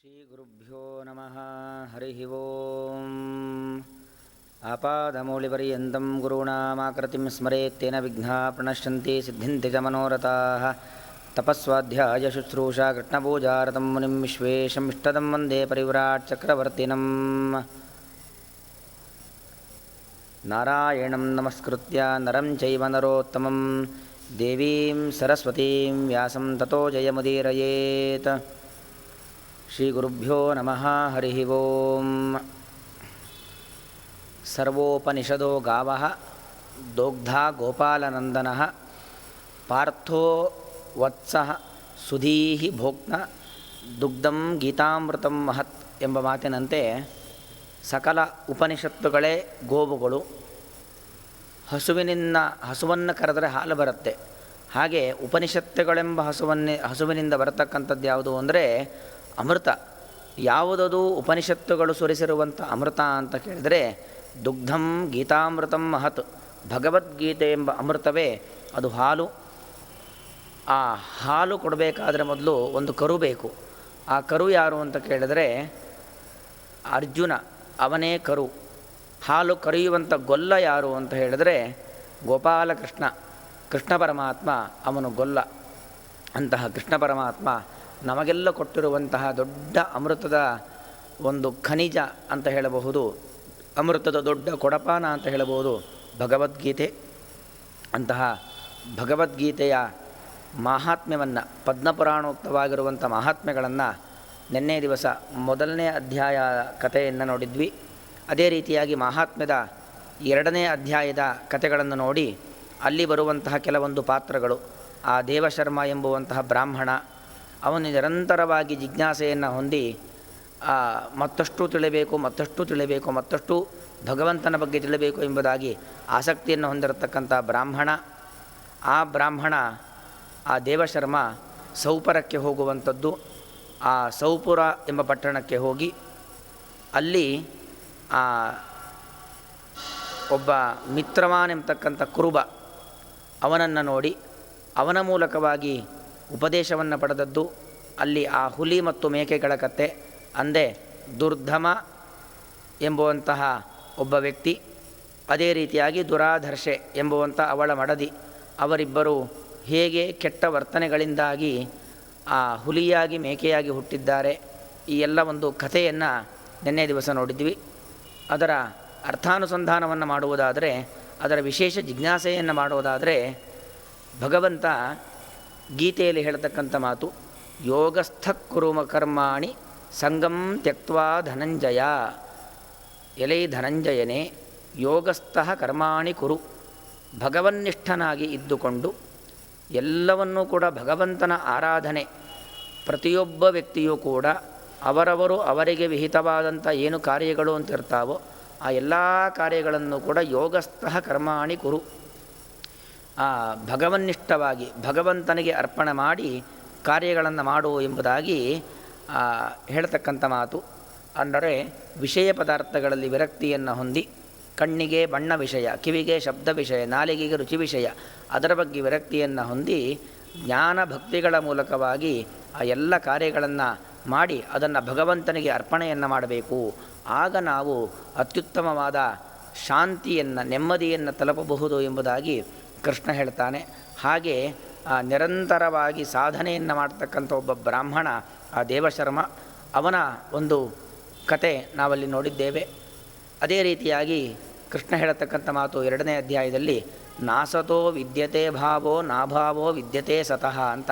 ಶ್ರೀಗುರುಭ್ಯೋ ನಮಃ. ಹರಿ ಓಂ. ಆಪಾದಮೌಳಿಪರ್ಯಂతం ಗುರುಣಾಮಾಕೃತಿಂ ಸ್ಮರೇತ್ತೇನ ವಿಘ್ನಾ ಪ್ರಣಶ್ಯಂತಿ ಸಿದ್ಧಿಂತಿ ಚ ಮನೋರಥಾಃ. ತಪಸ್ವಾಧ್ಯಾಯ ಶುಶ್ರೂಷಾ ಕೃಷ್ಣಪೂಜಾರತಂ ಮುನಿಂ ವಿಶ್ವೇಶಂ ಇಷ್ಟದಂ ವಂದೇ ಪರಿವ್ರಾಟ್ ಚಕ್ರವರ್ತಿನಂ. ನಾರಾಯಣಂ ನಮಸ್ಕೃತ್ಯ ನರಂ ಚೈವ ನರೋತ್ತಮಂ ದೇವೀಂ ಸರಸ್ವತೀಂ ವ್ಯಾಸಂ ತತೋ ಜಯಮುದೀರಯೇತ್. ಶ್ರೀಗುರುಭ್ಯೋ ನಮಃ. ಹರಿ ಓಂ. ಸರ್ವೋಪನಿಷದೋ ಗಾವಃ ದೋಗ್ಧಾ ಗೋಪಾಲನಂದನಃ ಪಾರ್ಥೋ ವತ್ಸಃ ಸುಧೀಹಿ ಭೋಕ್ನ ದುಗ್ಧಂ ಗೀತಾಮೃತಂ ಮಹತ್ ಎಂಬ ಮಾತಿನಂತೆ ಸಕಲ ಉಪನಿಷತ್ತುಗಳೇ ಗೋವುಗಳು. ಹಸುವನ್ನು ಕರೆದರೆ ಹಾಲು ಬರುತ್ತೆ. ಹಾಗೆ ಉಪನಿಷತ್ತುಗಳೆಂಬ ಹಸುವಿನಿಂದ ಬರತಕ್ಕಂಥದ್ದು ಯಾವುದು ಅಂದರೆ ಅಮೃತ. ಯಾವುದದು ಉಪನಿಷತ್ತುಗಳು ಸುರಿಸಿರುವಂಥ ಅಮೃತ ಅಂತ ಕೇಳಿದರೆ ದುಗ್ಧಂ ಗೀತಾಮೃತಂ ಮಹತ್. ಭಗವದ್ಗೀತೆ ಎಂಬ ಅಮೃತವೇ ಅದು ಹಾಲು. ಆ ಹಾಲು ಕೊಡಬೇಕಾದ್ರೆ ಮೊದಲು ಒಂದು ಕರು ಬೇಕು. ಆ ಕರು ಯಾರು ಅಂತ ಕೇಳಿದರೆ ಅರ್ಜುನ, ಅವನೇ ಕರು. ಹಾಲು ಕರೆಯುವಂಥ ಗೊಲ್ಲ ಯಾರು ಅಂತ ಹೇಳಿದರೆ ಗೋಪಾಲಕೃಷ್ಣ, ಕೃಷ್ಣ ಪರಮಾತ್ಮ, ಅವನು ಗೊಲ್ಲ. ಅಂತಹ ಕೃಷ್ಣ ಪರಮಾತ್ಮ ನಮಗೆಲ್ಲ ಕೊಟ್ಟಿರುವಂತಹ ದೊಡ್ಡ ಅಮೃತದ ಒಂದು ಖನಿಜ ಅಂತ ಹೇಳಬಹುದು, ಅಮೃತದ ದೊಡ್ಡ ಕೊಡಪಾನ ಅಂತ ಹೇಳಬಹುದು ಭಗವದ್ಗೀತೆ. ಅಂತಹ ಭಗವದ್ಗೀತೆಯ ಮಾಹಾತ್ಮ್ಯವನ್ನು, ಪದ್ಮಪುರಾಣೋಕ್ತವಾಗಿರುವಂಥ ಮಾಹಾತ್ಮ್ಯಗಳನ್ನು ನಿನ್ನೆ ದಿವಸ ಮೊದಲನೇ ಅಧ್ಯಾಯ ಕಥೆಯನ್ನು ನೋಡಿದ್ವಿ. ಅದೇ ರೀತಿಯಾಗಿ ಮಾಹಾತ್ಮ್ಯದ 2ನೇ ಅಧ್ಯಾಯದ ಕಥೆಗಳನ್ನು ನೋಡಿ ಅಲ್ಲಿ ಬರುವಂತಹ ಕೆಲವೊಂದು ಪಾತ್ರಗಳು. ಆ ದೇವಶರ್ಮ ಎಂಬುವಂತಹ ಬ್ರಾಹ್ಮಣ, ಅವನು ನಿರಂತರವಾಗಿ ಜಿಜ್ಞಾಸೆಯನ್ನು ಹೊಂದಿ ಮತ್ತಷ್ಟು ತಿಳಿಬೇಕು, ಮತ್ತಷ್ಟು ಭಗವಂತನ ಬಗ್ಗೆ ತಿಳಿಬೇಕು ಎಂಬುದಾಗಿ ಆಸಕ್ತಿಯನ್ನು ಹೊಂದಿರತಕ್ಕಂಥ ಬ್ರಾಹ್ಮಣ. ಆ ಬ್ರಾಹ್ಮಣ, ಆ ದೇವಶರ್ಮ ಸೌಪರಕ್ಕೆ ಹೋಗುವಂಥದ್ದು. ಆ ಸೌಪುರ ಎಂಬ ಪಟ್ಟಣಕ್ಕೆ ಹೋಗಿ ಅಲ್ಲಿ ಒಬ್ಬ ಮಿತ್ರವಾನ್ ಎಂಬತಕ್ಕಂಥ ಕುರುಬ, ಅವನನ್ನು ನೋಡಿ ಅವನ ಮೂಲಕವಾಗಿ ಉಪದೇಶವನ್ನು ಪಡೆದದ್ದು. ಅಲ್ಲಿ ಆ ಹುಲಿ ಮತ್ತು ಮೇಕೆಗಳ ಕತೆ ಅಂದೇ ದುರ್ಧಮ ಎಂಬುವಂತಹ ಒಬ್ಬ ವ್ಯಕ್ತಿ, ಅದೇ ರೀತಿಯಾಗಿ ದುರಾಧರ್ಷೆ ಎಂಬುವಂಥ ಅವಳ ಮಡದಿ, ಅವರಿಬ್ಬರು ಹೇಗೆ ಕೆಟ್ಟ ವರ್ತನೆಗಳಿಂದಾಗಿ ಆ ಹುಲಿಯಾಗಿ ಮೇಕೆಯಾಗಿ ಹುಟ್ಟಿದ್ದಾರೆ, ಈ ಎಲ್ಲ ಒಂದು ಕಥೆಯನ್ನು ನಿನ್ನೆ ದಿವಸ ನೋಡಿದ್ವಿ. ಅದರ ಅರ್ಥಾನುಸಂಧಾನವನ್ನು ಮಾಡುವುದಾದರೆ, ಅದರ ವಿಶೇಷ ಜಿಜ್ಞಾಸೆಯನ್ನು ಮಾಡುವುದಾದರೆ, ಭಗವಂತ ಗೀತೆಯಲ್ಲಿ ಹೇಳತಕ್ಕಂಥ ಮಾತು ಯೋಗಸ್ಥ ಕುರುಮ ಕರ್ಮಾಣಿ ಸಂಗಂ ತ್ಯಕ್ತ್ವಾ ಧನಂಜಯ. ಎಲೈ ಧನಂಜಯನೇ, ಯೋಗಸ್ಥಃ ಕರ್ಮಾಣಿ ಕುರು. ಭಗವನ್ನಿಷ್ಠನಾಗಿ ಇದ್ದುಕೊಂಡು ಎಲ್ಲವನ್ನೂ ಕೂಡ ಭಗವಂತನ ಆರಾಧನೆ, ಪ್ರತಿಯೊಬ್ಬ ವ್ಯಕ್ತಿಯೂ ಕೂಡ ಅವರವರು ಅವರಿಗೆ ವಿಹಿತವಾದಂಥ ಏನು ಕಾರ್ಯಗಳು ಅಂತ ಇರ್ತಾವೋ ಆ ಎಲ್ಲ ಕಾರ್ಯಗಳನ್ನು ಕೂಡ ಯೋಗಸ್ಥಃ ಕರ್ಮಾಣಿ ಕುರು, ಭಗವನ್ನಿಷ್ಠವಾಗಿ ಭಗವಂತನಿಗೆ ಅರ್ಪಣೆ ಮಾಡಿ ಕಾರ್ಯಗಳನ್ನು ಮಾಡು ಎಂಬುದಾಗಿ ಹೇಳ್ತಕ್ಕಂಥ ಮಾತು. ಅಂದರೆ ವಿಷಯ ಪದಾರ್ಥಗಳಲ್ಲಿ ವಿರಕ್ತಿಯನ್ನು ಹೊಂದಿ, ಕಣ್ಣಿಗೆ ಬಣ್ಣ ವಿಷಯ, ಕಿವಿಗೆ ಶಬ್ದ ವಿಷಯ, ನಾಲಿಗೆಗೆ ರುಚಿ ವಿಷಯ, ಅದರ ಬಗ್ಗೆ ವಿರಕ್ತಿಯನ್ನು ಹೊಂದಿ ಜ್ಞಾನ ಭಕ್ತಿಗಳ ಮೂಲಕವಾಗಿ ಆ ಎಲ್ಲ ಕಾರ್ಯಗಳನ್ನು ಮಾಡಿ ಅದನ್ನು ಭಗವಂತನಿಗೆ ಅರ್ಪಣೆಯನ್ನು ಮಾಡಬೇಕು. ಆಗ ನಾವು ಅತ್ಯುತ್ತಮವಾದ ಶಾಂತಿಯನ್ನು, ನೆಮ್ಮದಿಯನ್ನು ತಲುಪಬಹುದು ಎಂಬುದಾಗಿ ಕೃಷ್ಣ ಹೇಳ್ತಾನೆ. ಹಾಗೆ ನಿರಂತರವಾಗಿ ಸಾಧನೆಯನ್ನು ಮಾಡ್ತಕ್ಕಂಥ ಒಬ್ಬ ಬ್ರಾಹ್ಮಣ ಆ ದೇವಶರ್ಮ, ಅವನ ಒಂದು ಕತೆ ನಾವಲ್ಲಿ ನೋಡಿದ್ದೇವೆ. ಅದೇ ರೀತಿಯಾಗಿ ಕೃಷ್ಣ ಹೇಳತಕ್ಕಂಥ ಮಾತು 2ನೇ ಅಧ್ಯಾಯದಲ್ಲಿ ನಾಸತೋ ವಿದ್ಯತೆ ಭಾವೋ ನಾಭಾವೋ ವಿದ್ಯತೆ ಸತಃ ಅಂತ.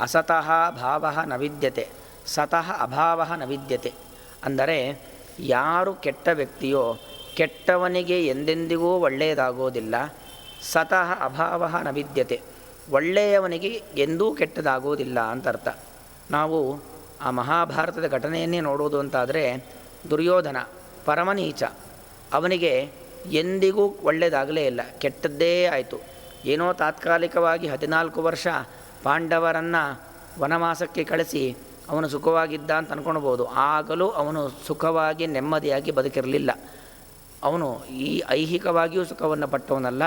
ಅಸತಃ ಭಾವ ನ ವಿದ್ಯತೆ, ಸತಃ ಅಭಾವ ನ ವಿದ್ಯತೆ. ಅಂದರೆ ಯಾರು ಕೆಟ್ಟ ವ್ಯಕ್ತಿಯೋ ಕೆಟ್ಟವನಿಗೆ ಎಂದೆಂದಿಗೂ ಒಳ್ಳೆಯದಾಗೋದಿಲ್ಲ. ಸತಃ ಅಭಾವ ನ ವಿದ್ಯತೆ, ಒಳ್ಳೆಯವನಿಗೆ ಎಂದೂ ಕೆಟ್ಟದಾಗುವುದಿಲ್ಲ ಅಂತ ಅರ್ಥ. ನಾವು ಆ ಮಹಾಭಾರತದ ಘಟನೆಯನ್ನೇ ನೋಡೋದು ಅಂತಾದರೆ, ದುರ್ಯೋಧನ ಪರಮನೀಚ, ಅವನಿಗೆ ಎಂದಿಗೂ ಒಳ್ಳೆಯದಾಗಲೇ ಇಲ್ಲ, ಕೆಟ್ಟದ್ದೇ ಆಯಿತು. ಏನೋ ತಾತ್ಕಾಲಿಕವಾಗಿ 14 ವರ್ಷ ಪಾಂಡವರನ್ನು ವನವಾಸಕ್ಕೆ ಕಳಿಸಿ ಅವನು ಸುಖವಾಗಿದ್ದ ಅಂತ ಅಂದ್ಕೊಳ್ಬೋದು. ಆಗಲೂ ಅವನು ಸುಖವಾಗಿ ನೆಮ್ಮದಿಯಾಗಿ ಬದುಕಿರಲಿಲ್ಲ. ಅವನು ಈ ಐಹಿಕವಾಗಿಯೂ ಸುಖವನ್ನು ಪಟ್ಟವನಲ್ಲ,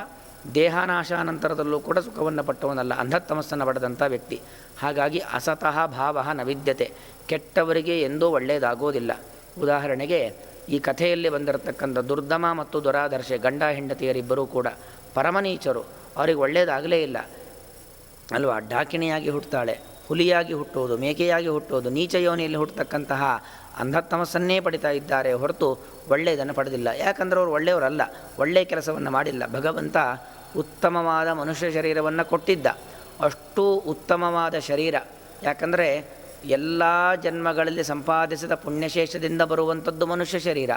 ದೇಹನಾಶಾನಂತರದಲ್ಲೂ ಕೂಡ ಸುಖವನ್ನು ಪಟ್ಟವನಲ್ಲ, ಅಂಧತಮಸ್ಸನ್ನು ಪಡೆದಂಥ ವ್ಯಕ್ತಿ. ಹಾಗಾಗಿ ಅಸತಃ ಭಾವ ನ ವಿದ್ಯತೆ, ಕೆಟ್ಟವರಿಗೆ ಎಂದೂ ಒಳ್ಳೆಯದಾಗೋದಿಲ್ಲ. ಉದಾಹರಣೆಗೆ ಈ ಕಥೆಯಲ್ಲಿ ಬಂದಿರತಕ್ಕಂಥ ದುರ್ದಮ ಮತ್ತು ದುರಾದರ್ಶೆ ಗಂಡ ಹೆಂಡತಿಯರಿಬ್ಬರೂ ಕೂಡ ಪರಮನೀಚರು, ಅವರಿಗೆ ಒಳ್ಳೆಯದಾಗಲೇ ಇಲ್ಲ ಅಲ್ವಾ. ಡಾಕಿಣಿಯಾಗಿ ಹುಟ್ಟುತ್ತಾಳೆ, ಹುಲಿಯಾಗಿ ಹುಟ್ಟುವುದು, ಮೇಕೆಯಾಗಿ ಹುಟ್ಟುವುದು, ನೀಚ ಯೋನಿಯಲ್ಲಿ ಹುಟ್ಟತಕ್ಕಂತಹ ಅಂಧತಮಸ್ಸನ್ನೇ ಪಡಿತಾ ಇದ್ದಾರೆ ಹೊರತು ಒಳ್ಳೆಯದನ್ನು ಪಡೆದಿಲ್ಲ. ಯಾಕಂದರೆ ಅವರು ಒಳ್ಳೆಯವರಲ್ಲ, ಒಳ್ಳೆಯ ಕೆಲಸವನ್ನು ಮಾಡಿಲ್ಲ. ಭಗವಂತ ಉತ್ತಮವಾದ ಮನುಷ್ಯ ಶರೀರವನ್ನು ಕೊಟ್ಟಿದ್ದ, ಅಷ್ಟು ಉತ್ತಮವಾದ ಶರೀರ. ಯಾಕಂದರೆ ಎಲ್ಲ ಜನ್ಮಗಳಲ್ಲಿ ಸಂಪಾದಿಸಿದ ಪುಣ್ಯಶೇಷದಿಂದ ಬರುವಂಥದ್ದು ಮನುಷ್ಯ ಶರೀರ.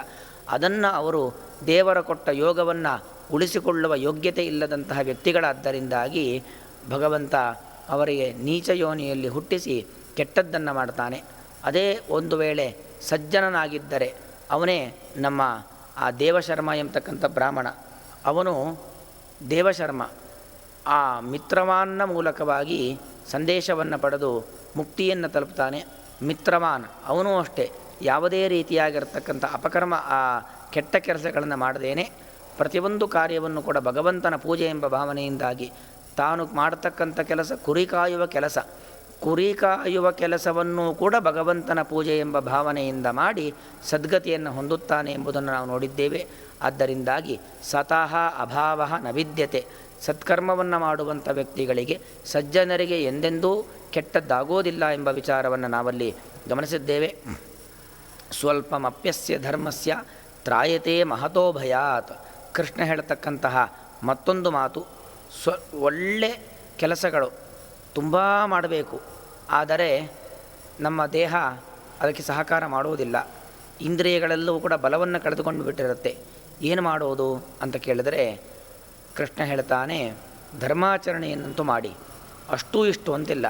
ಅದನ್ನು ಅವರು ದೇವರ ಕೊಟ್ಟ ಯೋಗವನ್ನು ಉಳಿಸಿಕೊಳ್ಳುವ ಯೋಗ್ಯತೆ ಇಲ್ಲದಂತಹ ವ್ಯಕ್ತಿಗಳಾದ್ದರಿಂದಾಗಿ ಭಗವಂತ ಅವರಿಗೆ ನೀಚ ಯೋನಿಯಲ್ಲಿ ಹುಟ್ಟಿಸಿ ಕೆಟ್ಟದ್ದನ್ನು ಮಾಡ್ತಾನೆ. ಅದೇ ಒಂದು ವೇಳೆ ಸಜ್ಜನನಾಗಿದ್ದರೆ ಅವನೇ ನಮ್ಮ ಆ ದೇವಶರ್ಮ ಎಂಬತಕ್ಕಂಥ ಬ್ರಾಹ್ಮಣ. ಅವನು ದೇವಶರ್ಮ ಆ ಮಿತ್ರವಾನ್ನ ಮೂಲಕವಾಗಿ ಸಂದೇಶವನ್ನು ಪಡೆದು ಮುಕ್ತಿಯನ್ನು ತಲುಪ್ತಾನೆ. ಮಿತ್ರವಾನ್ ಅವನೂ ಅಷ್ಟೇ ಯಾವುದೇ ರೀತಿಯಾಗಿರ್ತಕ್ಕಂಥ ಅಪಕರ್ಮ ಆ ಕೆಟ್ಟ ಕೆಲಸಗಳನ್ನು ಮಾಡದೇನೆ ಪ್ರತಿಯೊಂದು ಕಾರ್ಯವನ್ನು ಕೂಡ ಭಗವಂತನ ಪೂಜೆ ಎಂಬ ಭಾವನೆಯಿಂದಾಗಿ ತಾನು ಮಾಡತಕ್ಕಂಥ ಕೆಲಸ ಕುರಿ ಕಾಯುವ ಕೆಲಸ, ಕುರಿ ಕಾಯುವ ಕೆಲಸವನ್ನು ಕೂಡ ಭಗವಂತನ ಪೂಜೆ ಎಂಬ ಭಾವನೆಯಿಂದ ಮಾಡಿ ಸದ್ಗತಿಯನ್ನು ಹೊಂದುತ್ತಾನೆ ಎಂಬುದನ್ನು ನಾವು ನೋಡಿದ್ದೇವೆ. ಆದ್ದರಿಂದಾಗಿ ಸತಃ ಅಭಾವ ನ ವಿದ್ಯತೆ, ಸತ್ಕರ್ಮವನ್ನು ಮಾಡುವಂಥ ವ್ಯಕ್ತಿಗಳಿಗೆ ಸಜ್ಜನರಿಗೆ ಎಂದೆಂದೂ ಕೆಟ್ಟದ್ದಾಗೋದಿಲ್ಲ ಎಂಬ ವಿಚಾರವನ್ನು ನಾವಲ್ಲಿ ಗಮನಿಸಿದ್ದೇವೆ. ಸ್ವಲ್ಪಮಪ್ಯಸ್ಯ ಧರ್ಮಸ್ಯ ತ್ರಾಯತೆ ಮಹತೋ ಭಯಾತ್. ಕೃಷ್ಣ ಹೇಳ್ತಕ್ಕಂತಹ ಮತ್ತೊಂದು ಮಾತು, ಒಳ್ಳೆ ಕೆಲಸಗಳು ತುಂಬ ಮಾಡಬೇಕು, ಆದರೆ ನಮ್ಮ ದೇಹ ಅದಕ್ಕೆ ಸಹಕಾರ ಮಾಡುವುದಿಲ್ಲ. ಇಂದ್ರಿಯಗಳೆಲ್ಲವೂ ಕೂಡ ಬಲವನ್ನು ಕಳೆದುಕೊಂಡು ಬಿಟ್ಟಿರುತ್ತೆ. ಏನು ಮಾಡೋದು ಅಂತ ಕೇಳಿದರೆ ಕೃಷ್ಣ ಹೇಳ್ತಾನೆ, ಧರ್ಮಾಚರಣೆಯನ್ನಂತೂ ಮಾಡಿ, ಅಷ್ಟೂ ಇಷ್ಟು ಅಂತಿಲ್ಲ,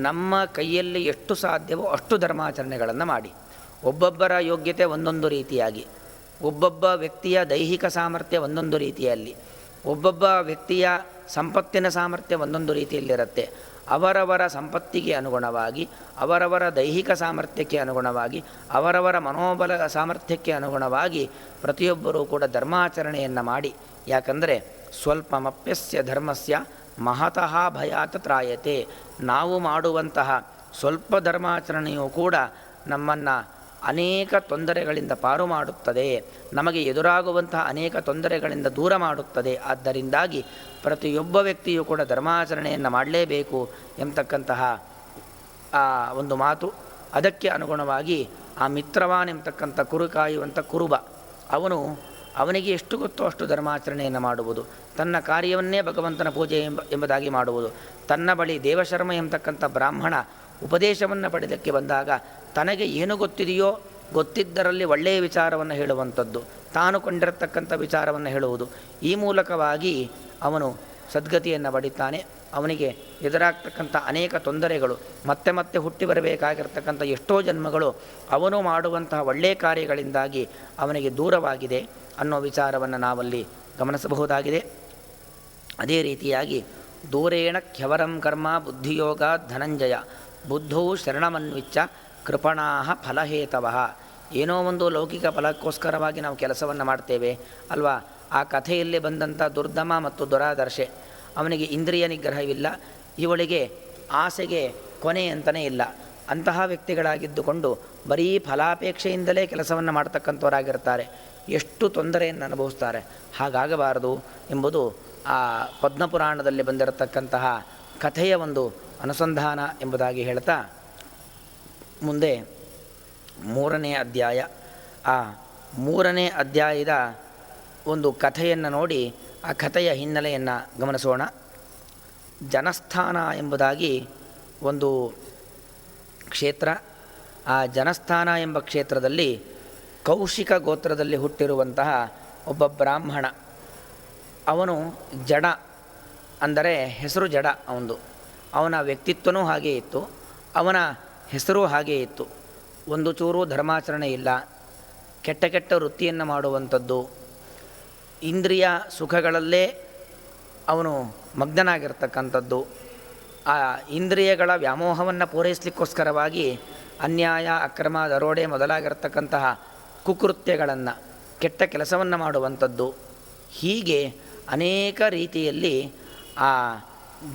ನಮ್ಮ ಕೈಯಲ್ಲಿ ಎಷ್ಟು ಸಾಧ್ಯವೋ ಅಷ್ಟು ಧರ್ಮಾಚರಣೆಗಳನ್ನು ಮಾಡಿ. ಒಬ್ಬೊಬ್ಬರ ಯೋಗ್ಯತೆ ಒಂದೊಂದು ರೀತಿಯಾಗಿ, ಒಬ್ಬೊಬ್ಬ ವ್ಯಕ್ತಿಯ ದೈಹಿಕ ಸಾಮರ್ಥ್ಯ ಒಂದೊಂದು ರೀತಿಯಲ್ಲಿ, ಒಬ್ಬೊಬ್ಬ ವ್ಯಕ್ತಿಯ ಸಂಪತ್ತಿನ ಸಾಮರ್ಥ್ಯ ಒಂದೊಂದು ರೀತಿಯಲ್ಲಿರುತ್ತೆ. ಅವರವರ ಸಂಪತ್ತಿಗೆ ಅನುಗುಣವಾಗಿ, ಅವರವರ ದೈಹಿಕ ಸಾಮರ್ಥ್ಯಕ್ಕೆ ಅನುಗುಣವಾಗಿ, ಅವರವರ ಮನೋಬಲ ಸಾಮರ್ಥ್ಯಕ್ಕೆ ಅನುಗುಣವಾಗಿ ಪ್ರತಿಯೊಬ್ಬರೂ ಕೂಡ ಧರ್ಮಾಚರಣೆಯನ್ನು ಮಾಡಿ. ಯಾಕಂದರೆ ಸ್ವಲ್ಪಮಪ್ಯಸ್ಯ ಧರ್ಮಸ್ಯ ಮಹತಃ ಭಯಾತ್ ತ್ರಾಯತೆ. ನಾವು ಮಾಡುವಂತಹ ಸ್ವಲ್ಪ ಧರ್ಮಾಚರಣೆಯೂ ಕೂಡ ನಮ್ಮನ್ನು ಅನೇಕ ತೊಂದರೆಗಳಿಂದ ಪಾರು ಮಾಡುತ್ತದೆ, ನಮಗೆ ಎದುರಾಗುವಂತಹ ಅನೇಕ ತೊಂದರೆಗಳಿಂದ ದೂರ ಮಾಡುತ್ತದೆ. ಆದ್ದರಿಂದಾಗಿ ಪ್ರತಿಯೊಬ್ಬ ವ್ಯಕ್ತಿಯೂ ಕೂಡ ಧರ್ಮಾಚರಣೆಯನ್ನು ಮಾಡಲೇಬೇಕು ಎಂಬತಕ್ಕಂತಹ ಒಂದು ಮಾತು. ಅದಕ್ಕೆ ಅನುಗುಣವಾಗಿ ಆ ಮಿತ್ರವಾನ್ ಎಂಬತಕ್ಕಂಥ ಕುರು ಕಾಯುವಂಥ ಕುರುಬ ಅವನಿಗೆ ಎಷ್ಟು ಗೊತ್ತೋ ಅಷ್ಟು ಧರ್ಮಾಚರಣೆಯನ್ನು ಮಾಡುವುದು, ತನ್ನ ಕಾರ್ಯವನ್ನೇ ಭಗವಂತನ ಪೂಜೆ ಎಂಬುದಾಗಿ ಮಾಡುವುದು. ತನ್ನ ಬಳಿ ದೇವಶರ್ಮ ಎಂಬತಕ್ಕಂಥ ಬ್ರಾಹ್ಮಣ ಉಪದೇಶವನ್ನು ಪಡೆದಕ್ಕೆ ಬಂದಾಗ ತನಗೆ ಏನು ಗೊತ್ತಿದೆಯೋ ಗೊತ್ತಿದ್ದರಲ್ಲಿ ಒಳ್ಳೆಯ ವಿಚಾರವನ್ನು ಹೇಳುವಂಥದ್ದು, ತಾನು ಕೊಂಡಿರತಕ್ಕಂಥ ವಿಚಾರವನ್ನು ಹೇಳುವುದು. ಈ ಮೂಲಕವಾಗಿ ಅವನು ಸದ್ಗತಿಯನ್ನು ಪಡಿತಾನೆ. ಅವನಿಗೆ ಎದುರಾಗ್ತಕ್ಕಂಥ ಅನೇಕ ತೊಂದರೆಗಳು, ಮತ್ತೆ ಮತ್ತೆ ಹುಟ್ಟಿ ಬರಬೇಕಾಗಿರ್ತಕ್ಕಂಥ ಎಷ್ಟೋ ಜನ್ಮಗಳು ಅವನು ಮಾಡುವಂತಹ ಒಳ್ಳೆಯ ಕಾರ್ಯಗಳಿಂದಾಗಿ ಅವನಿಗೆ ದೂರವಾಗಿದೆ ಅನ್ನೋ ವಿಚಾರವನ್ನು ನಾವಲ್ಲಿ ಗಮನಿಸಬಹುದಾಗಿದೆ. ಅದೇ ರೀತಿಯಾಗಿ ದೂರೇಣ ಖ್ಯವರಂ ಕರ್ಮ ಬುದ್ಧಿಯೋಗ ಧನಂಜಯ ಬುದ್ಧೌ ಶರಣಮನ್ವಿಚ್ಚ ಕೃಪಣಾಹ ಫಲಹೇತವಃ. ಏನೋ ಒಂದು ಲೌಕಿಕ ಫಲಕ್ಕೋಸ್ಕರವಾಗಿ ನಾವು ಕೆಲಸವನ್ನು ಮಾಡ್ತೇವೆ ಅಲ್ವಾ. ಆ ಕಥೆಯಲ್ಲಿ ಬಂದಂಥ ದುರ್ದಮ ಮತ್ತು ದುರಾದರ್ಶೆ, ಅವನಿಗೆ ಇಂದ್ರಿಯ ನಿಗ್ರಹವಿಲ್ಲ, ಇವಳಿಗೆ ಆಸೆಗೆ ಕೊನೆ ಅಂತಲೇ ಇಲ್ಲ. ಅಂತಹ ವ್ಯಕ್ತಿಗಳಾಗಿದ್ದುಕೊಂಡು ಬರೀ ಫಲಾಪೇಕ್ಷೆಯಿಂದಲೇ ಕೆಲಸವನ್ನು ಮಾಡ್ತಕ್ಕಂಥವರಾಗಿರ್ತಾರೆ, ಎಷ್ಟು ತೊಂದರೆಯನ್ನು ಅನುಭವಿಸ್ತಾರೆ. ಹಾಗಾಗಬಾರದು ಎಂಬುದು ಆ ಪದ್ಮಪುರಾಣದಲ್ಲಿ ಬಂದಿರತಕ್ಕಂತಹ ಕಥೆಯ ಒಂದು ಅನುಸಂಧಾನ ಎಂಬುದಾಗಿ ಹೇಳ್ತಾ ಮುಂದೆ 3ನೇ ಅಧ್ಯಾಯ, ಆ 3ನೇ ಅಧ್ಯಾಯದ ಒಂದು ಕಥೆಯನ್ನು ನೋಡಿ ಆ ಕಥೆಯ ಹಿನ್ನೆಲೆಯನ್ನು ಗಮನಿಸೋಣ. ಜನಸ್ಥಾನ ಎಂಬುದಾಗಿ ಒಂದು ಕ್ಷೇತ್ರ. ಆ ಜನಸ್ಥಾನ ಎಂಬ ಕ್ಷೇತ್ರದಲ್ಲಿ ಕೌಶಿಕ ಗೋತ್ರದಲ್ಲಿ ಹುಟ್ಟಿರುವಂತಹ ಒಬ್ಬ ಬ್ರಾಹ್ಮಣ. ಅವನು ಜಡ, ಅಂದರೆ ಹೆಸರು ಜಡ. ಅವನ ವ್ಯಕ್ತಿತ್ವನೂ ಹಾಗೇ ಇತ್ತು, ಅವನ ಹೆಸರು ಹಾಗೇ ಇತ್ತು. ಒಂದು ಚೂರು ಧರ್ಮಾಚರಣೆ ಇಲ್ಲ, ಕೆಟ್ಟ ಕೆಟ್ಟ ವೃತ್ತಿಯನ್ನು ಮಾಡುವಂಥದ್ದು, ಇಂದ್ರಿಯ ಸುಖಗಳಲ್ಲೇ ಅವನು ಮಗ್ನನಾಗಿರ್ತಕ್ಕಂಥದ್ದು. ಆ ಇಂದ್ರಿಯಗಳ ವ್ಯಾಮೋಹವನ್ನು ಪೂರೈಸಲಿಕ್ಕೋಸ್ಕರವಾಗಿ ಅನ್ಯಾಯ, ಅಕ್ರಮ, ದರೋಡೆ ಮೊದಲಾಗಿರ್ತಕ್ಕಂತಹ ಕುಕೃತ್ಯಗಳನ್ನು, ಕೆಟ್ಟ ಕೆಲಸವನ್ನು ಮಾಡುವಂಥದ್ದು. ಹೀಗೆ ಅನೇಕ ರೀತಿಯಲ್ಲಿ ಆ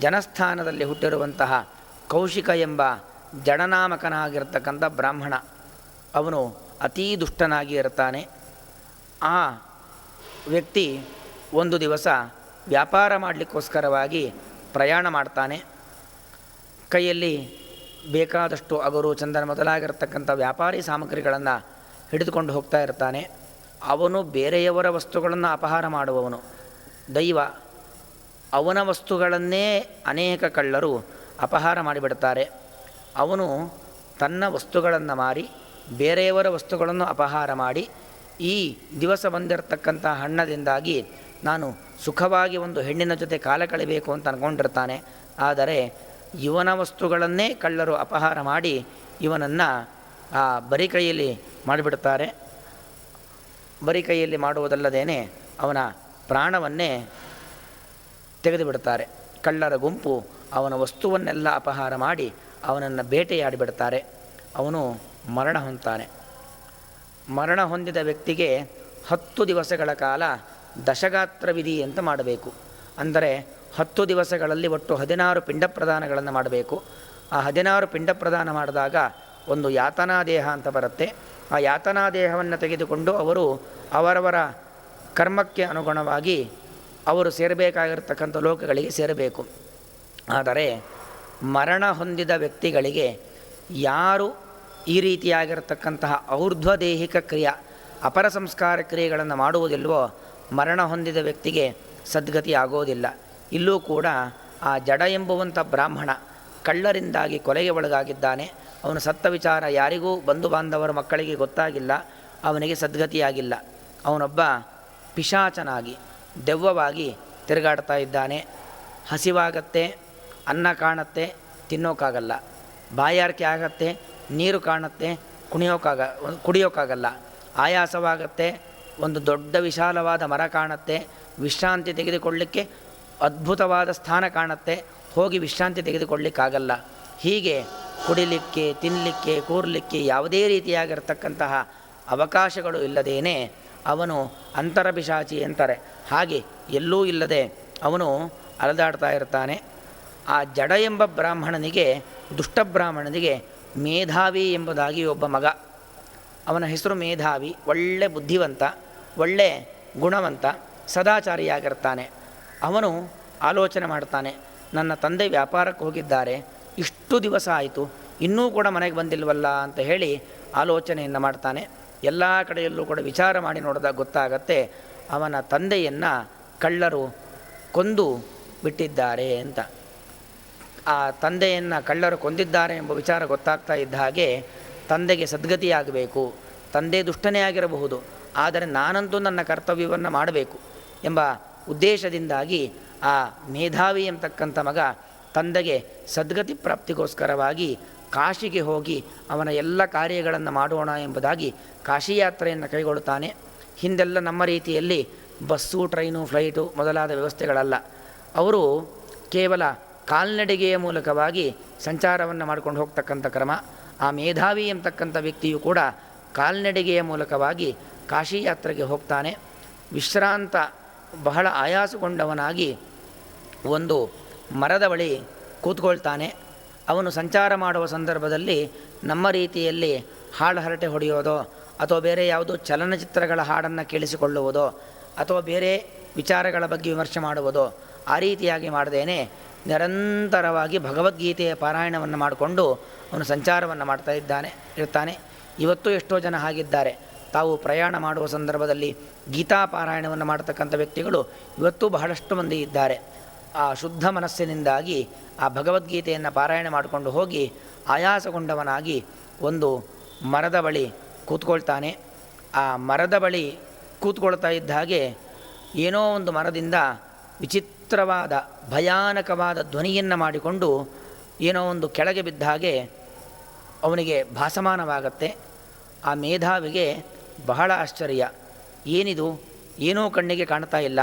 ಜನಸ್ಥಾನದಲ್ಲಿ ಹುಟ್ಟಿರುವಂತಹ ಕೌಶಿಕ ಎಂಬ ಜಡನಾಮಕನಾಗಿರ್ತಕ್ಕಂಥ ಬ್ರಾಹ್ಮಣ, ಅವನು ಅತೀ ದುಷ್ಟನಾಗಿ ಇರ್ತಾನೆ. ಆ ವ್ಯಕ್ತಿ ಒಂದು ದಿವಸ ವ್ಯಾಪಾರ ಮಾಡಲಿಕ್ಕೋಸ್ಕರವಾಗಿ ಪ್ರಯಾಣ ಮಾಡ್ತಾನೆ. ಕೈಯಲ್ಲಿ ಬೇಕಾದಷ್ಟು ಅಗರು, ಚಂದನ ಮೊದಲಾಗಿರ್ತಕ್ಕಂಥ ವ್ಯಾಪಾರಿ ಸಾಮಗ್ರಿಗಳನ್ನು ಹಿಡಿದುಕೊಂಡು ಹೋಗ್ತಾ ಇರ್ತಾನೆ. ಅವನು ಬೇರೆಯವರ ವಸ್ತುಗಳನ್ನು ಅಪಹಾರ ಮಾಡುವವನು, ದೈವ. ಅವನ ವಸ್ತುಗಳನ್ನೇ ಅನೇಕ ಕಳ್ಳರು ಅಪಹಾರ ಮಾಡಿಬಿಡ್ತಾರೆ. ಅವನು ತನ್ನ ವಸ್ತುಗಳನ್ನು ಮಾರಿ ಬೇರೆಯವರ ವಸ್ತುಗಳನ್ನು ಅಪಹಾರ ಮಾಡಿ ಈ ದಿವಸ ಬಂದಿರತಕ್ಕಂಥ ಹಣ್ಣದಿಂದಾಗಿ ನಾನು ಸುಖವಾಗಿ ಒಂದು ಹೆಣ್ಣಿನ ಜೊತೆ ಕಾಲ ಕಳೆಯಬೇಕು ಅಂತ ಅಂದ್ಕೊಂಡಿರ್ತಾನೆ. ಆದರೆ ಇವನ ವಸ್ತುಗಳನ್ನೇ ಕಳ್ಳರು ಅಪಹಾರ ಮಾಡಿ ಇವನನ್ನು ಬರಿ ಕೈಯಲ್ಲಿ ಮಾಡಿಬಿಡ್ತಾರೆ. ಬರಿ ಕೈಯಲ್ಲಿ ಮಾಡುವುದಲ್ಲದೇನೆ ಅವನ ಪ್ರಾಣವನ್ನೇ ತೆಗೆದುಬಿಡ್ತಾರೆ. ಕಳ್ಳರ ಗುಂಪು ಅವನ ವಸ್ತುವನ್ನೆಲ್ಲ ಅಪಹಾರ ಮಾಡಿ ಅವನನ್ನು ಬೇಟೆಯಾಡಿಬಿಡ್ತಾರೆ. ಅವನು ಮರಣ ಹೊಂದ್ತಾನೆ. ಮರಣ ಹೊಂದಿದ ವ್ಯಕ್ತಿಗೆ 10 ದಿವಸಗಳ ಕಾಲ ದಶಗಾತ್ರ ವಿಧಿ ಅಂತ ಮಾಡಬೇಕು. ಅಂದರೆ 10 ದಿವಸಗಳಲ್ಲಿ ಒಟ್ಟು 16 ಪಿಂಡ ಪ್ರದಾನಗಳನ್ನು ಮಾಡಬೇಕು. ಆ 16 ಪಿಂಡ ಪ್ರದಾನ ಮಾಡಿದಾಗ ಒಂದು ಯಾತನಾ ದೇಹ ಅಂತ ಬರುತ್ತೆ. ಆ ಯಾತನಾ ದೇಹವನ್ನು ತೆಗೆದುಕೊಂಡು ಅವರು ಅವರವರ ಕರ್ಮಕ್ಕೆ ಅನುಗುಣವಾಗಿ ಅವರು ಸೇರಬೇಕಾಗಿರ್ತಕ್ಕಂಥ ಲೋಕಗಳಿಗೆ ಸೇರಬೇಕು. ಆದರೆ ಮರಣ ಹೊಂದಿದ ವ್ಯಕ್ತಿಗಳಿಗೆ ಯಾರು ಈ ರೀತಿಯಾಗಿರತಕ್ಕಂತಹ ಔರ್ಧ್ವದೇಹಿಕ ಕ್ರಿಯೆ, ಅಪರ ಸಂಸ್ಕಾರ ಕ್ರಿಯೆಗಳನ್ನು ಮಾಡುವುದಿಲ್ವೋ ಮರಣ ಹೊಂದಿದ ವ್ಯಕ್ತಿಗೆ ಸದ್ಗತಿ ಆಗೋದಿಲ್ಲ. ಇಲ್ಲೂ ಕೂಡ ಆ ಜಡ ಎಂಬುವಂಥ ಬ್ರಾಹ್ಮಣ ಕಳ್ಳರಿಂದಾಗಿ ಕೊಲೆಗೆ ಒಳಗಾಗಿದ್ದಾನೆ. ಅವನು ಸತ್ತ ವಿಚಾರ ಯಾರಿಗೂ ಬಂಧು ಬಾಂಧವರ ಮಕ್ಕಳಿಗೆ ಗೊತ್ತಾಗಿಲ್ಲ. ಅವನಿಗೆ ಸದ್ಗತಿಯಾಗಿಲ್ಲ. ಅವನೊಬ್ಬ ಪಿಶಾಚನಾಗಿ ದೆವ್ವವಾಗಿ ತಿರುಗಾಡ್ತಾ ಇದ್ದಾನೆ. ಹಸಿವಾಗತ್ತೆ, ಅನ್ನ ಕಾಣುತ್ತೆ, ತಿನ್ನೋಕ್ಕಾಗಲ್ಲ. ಬಾಯಾರಿಕೆ ಆಗತ್ತೆ, ನೀರು ಕಾಣುತ್ತೆ, ಕುಡಿಯೋಕ್ಕಾಗಲ್ಲ. ಆಯಾಸವಾಗತ್ತೆ, ಒಂದು ದೊಡ್ಡ ವಿಶಾಲವಾದ ಮರ ಕಾಣುತ್ತೆ, ವಿಶ್ರಾಂತಿ ತೆಗೆದುಕೊಳ್ಳಲಿಕ್ಕೆ ಅದ್ಭುತವಾದ ಸ್ಥಾನ ಕಾಣುತ್ತೆ, ಹೋಗಿ ವಿಶ್ರಾಂತಿ ತೆಗೆದುಕೊಳ್ಳಲಿಕ್ಕಾಗಲ್ಲ. ಹೀಗೆ ಕುಡಿಲಿಕ್ಕೆ, ತಿನ್ನಲಿಕ್ಕೆ, ಕೂರಲಿಕ್ಕೆ ಯಾವುದೇ ರೀತಿಯಾಗಿರ್ತಕ್ಕಂತಹ ಅವಕಾಶಗಳು ಇಲ್ಲದೇನೆ ಅವನು ಅಂತರಪಿಶಾಚಿ ಅಂತಾರೆ. ಹಾಗೆ ಎಲ್ಲೂ ಇಲ್ಲದೆ ಅವನು ಅಲೆದಾಡ್ತಾ ಇರ್ತಾನೆ. ಆ ಜಡ ಎಂಬ ಬ್ರಾಹ್ಮಣನಿಗೆ, ದುಷ್ಟಬ್ರಾಹ್ಮಣನಿಗೆ ಮೇಧಾವಿ ಎಂಬುದಾಗಿ ಒಬ್ಬ ಮಗ. ಅವನ ಹೆಸರು ಮೇಧಾವಿ. ಒಳ್ಳೆ ಬುದ್ಧಿವಂತ, ಒಳ್ಳೆ ಗುಣವಂತ, ಸದಾಚಾರಿಯಾಗಿರ್ತಾನೆ. ಅವನು ಆಲೋಚನೆ ಮಾಡ್ತಾನೆ, ನನ್ನ ತಂದೆ ವ್ಯಾಪಾರಕ್ಕೆ ಹೋಗಿದ್ದಾರೆ, ಇಷ್ಟು ದಿವಸ ಆಯಿತು, ಇನ್ನೂ ಕೂಡ ಮನೆಗೆ ಬಂದಿಲ್ವಲ್ಲ ಅಂತ ಹೇಳಿ ಆಲೋಚನೆಯನ್ನು ಮಾಡ್ತಾನೆ. ಎಲ್ಲ ಕಡೆಯಲ್ಲೂ ಕೂಡ ವಿಚಾರ ಮಾಡಿ ನೋಡಿದಾಗ ಗೊತ್ತಾಗತ್ತೆ ಅವನ ತಂದೆಯನ್ನು ಕಳ್ಳರು ಕೊಂದು ಬಿಟ್ಟಿದ್ದಾರೆ ಅಂತ. ಆ ತಂದೆಯನ್ನು ಕಳ್ಳರು ಕೊಂದಿದ್ದಾರೆ ಎಂಬ ವಿಚಾರ ಗೊತ್ತಾಗ್ತಾ ಇದ್ದ ಹಾಗೆ ತಂದೆಗೆ ಸದ್ಗತಿಯಾಗಬೇಕು, ತಂದೆ ದುಷ್ಟನೇ ಆಗಿರಬಹುದು, ಆದರೆ ನಾನಂತೂ ನನ್ನ ಕರ್ತವ್ಯವನ್ನು ಮಾಡಬೇಕು ಎಂಬ ಉದ್ದೇಶದಿಂದಾಗಿ ಆ ಮೇಧಾವಿ ಎಂಬತಕ್ಕಂಥ ಮಗ ತಂದೆಗೆ ಸದ್ಗತಿ ಪ್ರಾಪ್ತಿಗೋಸ್ಕರವಾಗಿ ಕಾಶಿಗೆ ಹೋಗಿ ಅವನ ಎಲ್ಲ ಕಾರ್ಯಗಳನ್ನು ಮಾಡೋಣ ಎಂಬುದಾಗಿ ಕಾಶಿ ಯಾತ್ರೆಯನ್ನು ಕೈಗೊಳ್ಳುತ್ತಾನೆ. ಹಿಂದೆಲ್ಲ ನಮ್ಮ ರೀತಿಯಲ್ಲಿ ಬಸ್ಸು, ಟ್ರೈನು, ಫ್ಲೈಟು ಮೊದಲಾದ ವ್ಯವಸ್ಥೆಗಳಲ್ಲ. ಅವರು ಕೇವಲ ಕಾಲ್ನಡಿಗೆಯ ಮೂಲಕವಾಗಿ ಸಂಚಾರವನ್ನು ಮಾಡ್ಕೊಂಡು ಹೋಗ್ತಕ್ಕಂಥ ಕ್ರಮ. ಆ ಮೇಧಾವಿ ಎಂಬತಕ್ಕಂಥ ವ್ಯಕ್ತಿಯು ಕೂಡ ಕಾಲ್ನಡಿಗೆಯ ಮೂಲಕವಾಗಿ ಕಾಶಿ ಯಾತ್ರೆಗೆ ಹೋಗ್ತಾನೆ. ವಿಶ್ರಾಂತ, ಬಹಳ ಆಯಾಸಗೊಂಡವನಾಗಿ ಒಂದು ಮರದ ಬಳಿ ಕೂತ್ಕೊಳ್ತಾನೆ. ಅವನು ಸಂಚಾರ ಮಾಡುವ ಸಂದರ್ಭದಲ್ಲಿ ನಮ್ಮ ರೀತಿಯಲ್ಲಿ ಹಾಡು ಹರಟೆ ಹೊಡೆಯೋದೋ ಅಥವಾ ಬೇರೆ ಯಾವುದೋ ಚಲನಚಿತ್ರಗಳ ಹಾಡನ್ನು ಕೇಳಿಸಿಕೊಳ್ಳುವುದೋ ಅಥವಾ ಬೇರೆ ವಿಚಾರಗಳ ಬಗ್ಗೆ ವಿಮರ್ಶೆ ಮಾಡುವುದೋ ಆ ರೀತಿಯಾಗಿ ಮಾಡದೇನೆ ನಿರಂತರವಾಗಿ ಭಗವದ್ಗೀತೆಯ ಪಾರಾಯಣವನ್ನು ಮಾಡಿಕೊಂಡು ಅವನು ಸಂಚಾರವನ್ನು ಇರ್ತಾನೆ. ಇವತ್ತು ಎಷ್ಟೋ ಜನ ಹಾಗಿದ್ದಾರೆ. ತಾವು ಪ್ರಯಾಣ ಮಾಡುವ ಸಂದರ್ಭದಲ್ಲಿ ಗೀತಾ ಪಾರಾಯಣವನ್ನು ಮಾಡತಕ್ಕಂಥ ವ್ಯಕ್ತಿಗಳು ಇವತ್ತು ಬಹಳಷ್ಟು ಮಂದಿ ಇದ್ದಾರೆ. ಆ ಶುದ್ಧ ಮನಸ್ಸಿನಿಂದಾಗಿ ಆ ಭಗವದ್ಗೀತೆಯನ್ನು ಪಾರಾಯಣ ಮಾಡಿಕೊಂಡು ಹೋಗಿ ಆಯಾಸಗೊಂಡವನಾಗಿ ಒಂದು ಮರದ ಬಳಿ ಕೂತ್ಕೊಳ್ತಾನೆ. ಆ ಮರದ ಬಳಿ ಕೂತ್ಕೊಳ್ತಾ ಇದ್ದ ಹಾಗೆ ಏನೋ ಒಂದು ಮರದಿಂದ ವಿಚಿತ್ರವಾದ, ಭಯಾನಕವಾದ ಧ್ವನಿಯನ್ನು ಮಾಡಿಕೊಂಡು ಏನೋ ಒಂದು ಕೆಳಗೆ ಬಿದ್ದ ಹಾಗೆ ಅವನಿಗೆ ಭಾಸಮಾನವಾಗತ್ತೆ. ಆ ಮೇಧಾವಿಗೆ ಬಹಳ ಆಶ್ಚರ್ಯ, ಏನಿದು, ಏನೂ ಕಣ್ಣಿಗೆ ಕಾಣ್ತಾ ಇಲ್ಲ.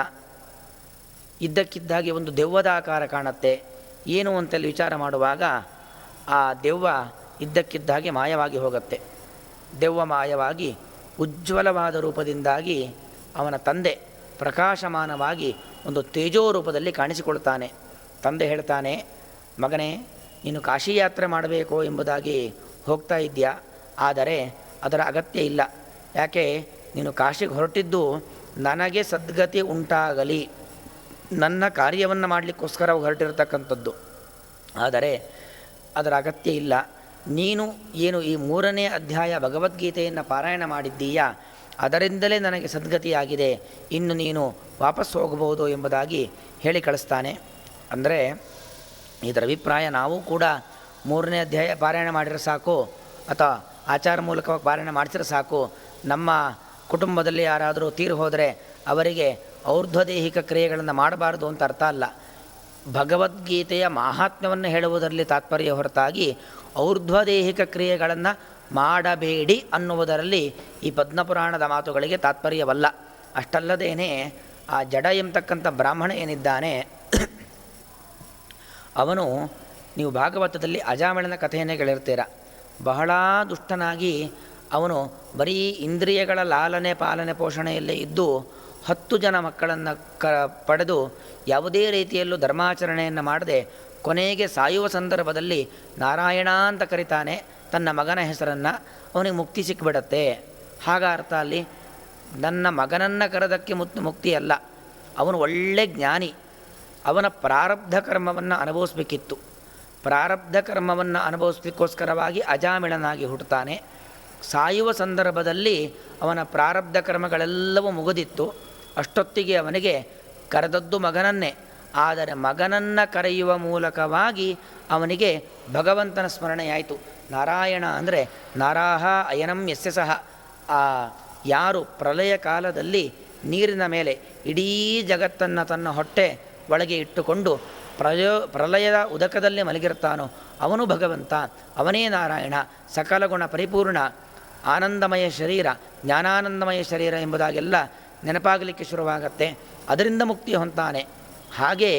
ಇದ್ದಕ್ಕಿದ್ದಾಗೆ ಒಂದು ದೆವ್ವದ ಆಕಾರ ಕಾಣುತ್ತೆ, ಏನು ಅಂತೇಳಿ ವಿಚಾರ ಮಾಡುವಾಗ ಆ ದೆವ್ವ ಇದ್ದಕ್ಕಿದ್ದಾಗೆ ಮಾಯವಾಗಿ ಹೋಗುತ್ತೆ. ದೆವ್ವ ಮಾಯವಾಗಿ ಉಜ್ವಲವಾದ ರೂಪದಿಂದಾಗಿ ಅವನ ತಂದೆ ಪ್ರಕಾಶಮಾನವಾಗಿ ಒಂದು ತೇಜೋ ರೂಪದಲ್ಲಿ ಕಾಣಿಸಿಕೊಳ್ತಾನೆ. ತಂದೆ ಹೇಳ್ತಾನೆ, ಮಗನೇ, ನೀನು ಕಾಶಿ ಯಾತ್ರೆ ಮಾಡಬೇಕು ಎಂಬುದಾಗಿ ಹೋಗ್ತಾ ಇದೆಯಾ, ಆದರೆ ಅದರ ಅಗತ್ಯ ಇಲ್ಲ. ಯಾಕೆ, ನೀನು ಕಾಶಿಗೆ ಹೊರಟಿದ್ದು ನನಗೆ ಸದ್ಗತಿ ಉಂಟಾಗಲಿ, ನನ್ನ ಕಾರ್ಯವನ್ನು ಮಾಡಲಿಕ್ಕೋಸ್ಕರ ಹೊರಟಿರತಕ್ಕಂಥದ್ದು. ಆದರೆ ಅದರ ಅಗತ್ಯ ಇಲ್ಲ. ನೀನು ಏನು ಈ 3ನೇ ಅಧ್ಯಾಯ ಭಗವದ್ಗೀತೆಯನ್ನು ಪಾರಾಯಣ ಮಾಡಿದ್ದೀಯಾ, ಅದರಿಂದಲೇ ನನಗೆ ಸದ್ಗತಿಯಾಗಿದೆ, ಇನ್ನು ನೀನು ವಾಪಸ್ ಹೋಗಬಹುದು ಎಂಬುದಾಗಿ ಹೇಳಿ ಕಳಿಸ್ತಾನೆ. ಅಂದರೆ ಇದರ ಅಭಿಪ್ರಾಯ, ನಾವು ಕೂಡ 3ನೇ ಅಧ್ಯಾಯ ಪಾರಾಯಣ ಮಾಡಿದ್ರೆ ಸಾಕು, ಅಥವಾ ಆಚಾರ ಮೂಲಕವಾಗಿ ಪಾರಾಯಣ ಮಾಡಿಸಿದ್ರೆ ಸಾಕು, ನಮ್ಮ ಕುಟುಂಬದಲ್ಲಿ ಯಾರಾದರೂ ತೀರು ಹೋದರೆ ಅವರಿಗೆ ಔರ್ಧ್ವದೇಹಿಕ ಕ್ರಿಯೆಗಳನ್ನು ಮಾಡಬಾರ್ದು ಅಂತ ಅರ್ಥ ಅಲ್ಲ. ಭಗವದ್ಗೀತೆಯ ಮಾಹಾತ್ಮ್ಯವನ್ನು ಹೇಳುವುದರಲ್ಲಿ ತಾತ್ಪರ್ಯ ಹೊರತಾಗಿ ಔರ್ಧ್ವದೇಹಿಕ ಕ್ರಿಯೆಗಳನ್ನು ಮಾಡಬೇಡಿ ಅನ್ನುವುದರಲ್ಲಿ ಈ ಪದ್ಮಪುರಾಣದ ಮಾತುಗಳಿಗೆ ತಾತ್ಪರ್ಯವಲ್ಲ. ಅಷ್ಟಲ್ಲದೇನೆ ಆ ಜಡ ಎಂಬತಕ್ಕಂಥ ಬ್ರಾಹ್ಮಣ ಏನಿದ್ದಾನೆ, ಅವನು, ನೀವು ಭಾಗವತದಲ್ಲಿ ಅಜಾಮಿಳನ ಕಥೆಯನ್ನೇ ಕೇಳಿರ್ತೀರ. ಬಹಳ ದುಷ್ಟನಾಗಿ ಅವನು ಬರೀ ಇಂದ್ರಿಯಗಳ ಲಾಲನೆ ಪಾಲನೆ ಪೋಷಣೆಯಲ್ಲೇ ಇದ್ದು 10 ಜನ ಮಕ್ಕಳನ್ನು ಪಡೆದು ಯಾವುದೇ ರೀತಿಯಲ್ಲೂ ಧರ್ಮಾಚರಣೆಯನ್ನು ಮಾಡದೆ ಕೊನೆಗೆ ಸಾಯುವ ಸಂದರ್ಭದಲ್ಲಿ ನಾರಾಯಣ ಅಂತ ಕರೀತಾನೆ ತನ್ನ ಮಗನ ಹೆಸರನ್ನು. ಅವನಿಗೆ ಮುಕ್ತಿ ಸಿಕ್ಕಿಬಿಡತ್ತೆ. ಹಾಗ ಅರ್ಥ ಅಲ್ಲಿ ನನ್ನ ಮಗನನ್ನು ಕರೆದಕ್ಕೆ ಮುಕ್ತಿ ಅಲ್ಲ, ಅವನು ಒಳ್ಳೆ ಜ್ಞಾನಿ, ಅವನ ಪ್ರಾರಬ್ಧ ಕರ್ಮವನ್ನು ಅನುಭವಿಸ್ಬೇಕಿತ್ತು. ಪ್ರಾರಬ್ಧ ಕರ್ಮವನ್ನು ಅನುಭವಿಸ್ಲಿಕ್ಕೋಸ್ಕರವಾಗಿ ಅಜಾಮಿಳನಾಗಿ ಹುಟ್ಟುತ್ತಾನೆ. ಸಾಯುವ ಸಂದರ್ಭದಲ್ಲಿ ಅವನ ಪ್ರಾರಬ್ಧ ಕರ್ಮಗಳೆಲ್ಲವೂ ಮುಗಿದಿತ್ತು. ಅಷ್ಟೊತ್ತಿಗೆ ಅವನಿಗೆ ಕರೆದದ್ದು ಮಗನನ್ನೇ. ಆದರೆ ಮಗನನ್ನು ಕರೆಯುವ ಮೂಲಕವಾಗಿ ಅವನಿಗೆ ಭಗವಂತನ ಸ್ಮರಣೆಯಾಯಿತು. ನಾರಾಯಣ ಅಂದರೆ ನಾರಾಹ ಅಯನಂ ಯಸ್ಯ ಸಹ. ಯಾರು ಪ್ರಳಯ ಕಾಲದಲ್ಲಿ ನೀರಿನ ಮೇಲೆ ಇಡೀ ಜಗತ್ತನ್ನು ತನ್ನ ಹೊಟ್ಟೆ ಒಳಗೆ ಇಟ್ಟುಕೊಂಡು ಪ್ರಳಯದ ಉದಕದಲ್ಲಿ ಮಲಗಿರ್ತಾನೋ ಅವನು ಭಗವಂತ, ಅವನೇ ನಾರಾಯಣ. ಸಕಲ ಗುಣ ಪರಿಪೂರ್ಣ ಆನಂದಮಯ ಶರೀರ, ಜ್ಞಾನಾನಂದಮಯ ಶರೀರ ಎಂಬುದಾಗೆಲ್ಲ ನೆನಪಾಗಲಿಕ್ಕೆ ಶುರುವಾಗತ್ತೆ. ಅದರಿಂದ ಮುಕ್ತಿ ಹೊಂತಾನೆ. ಹಾಗೆ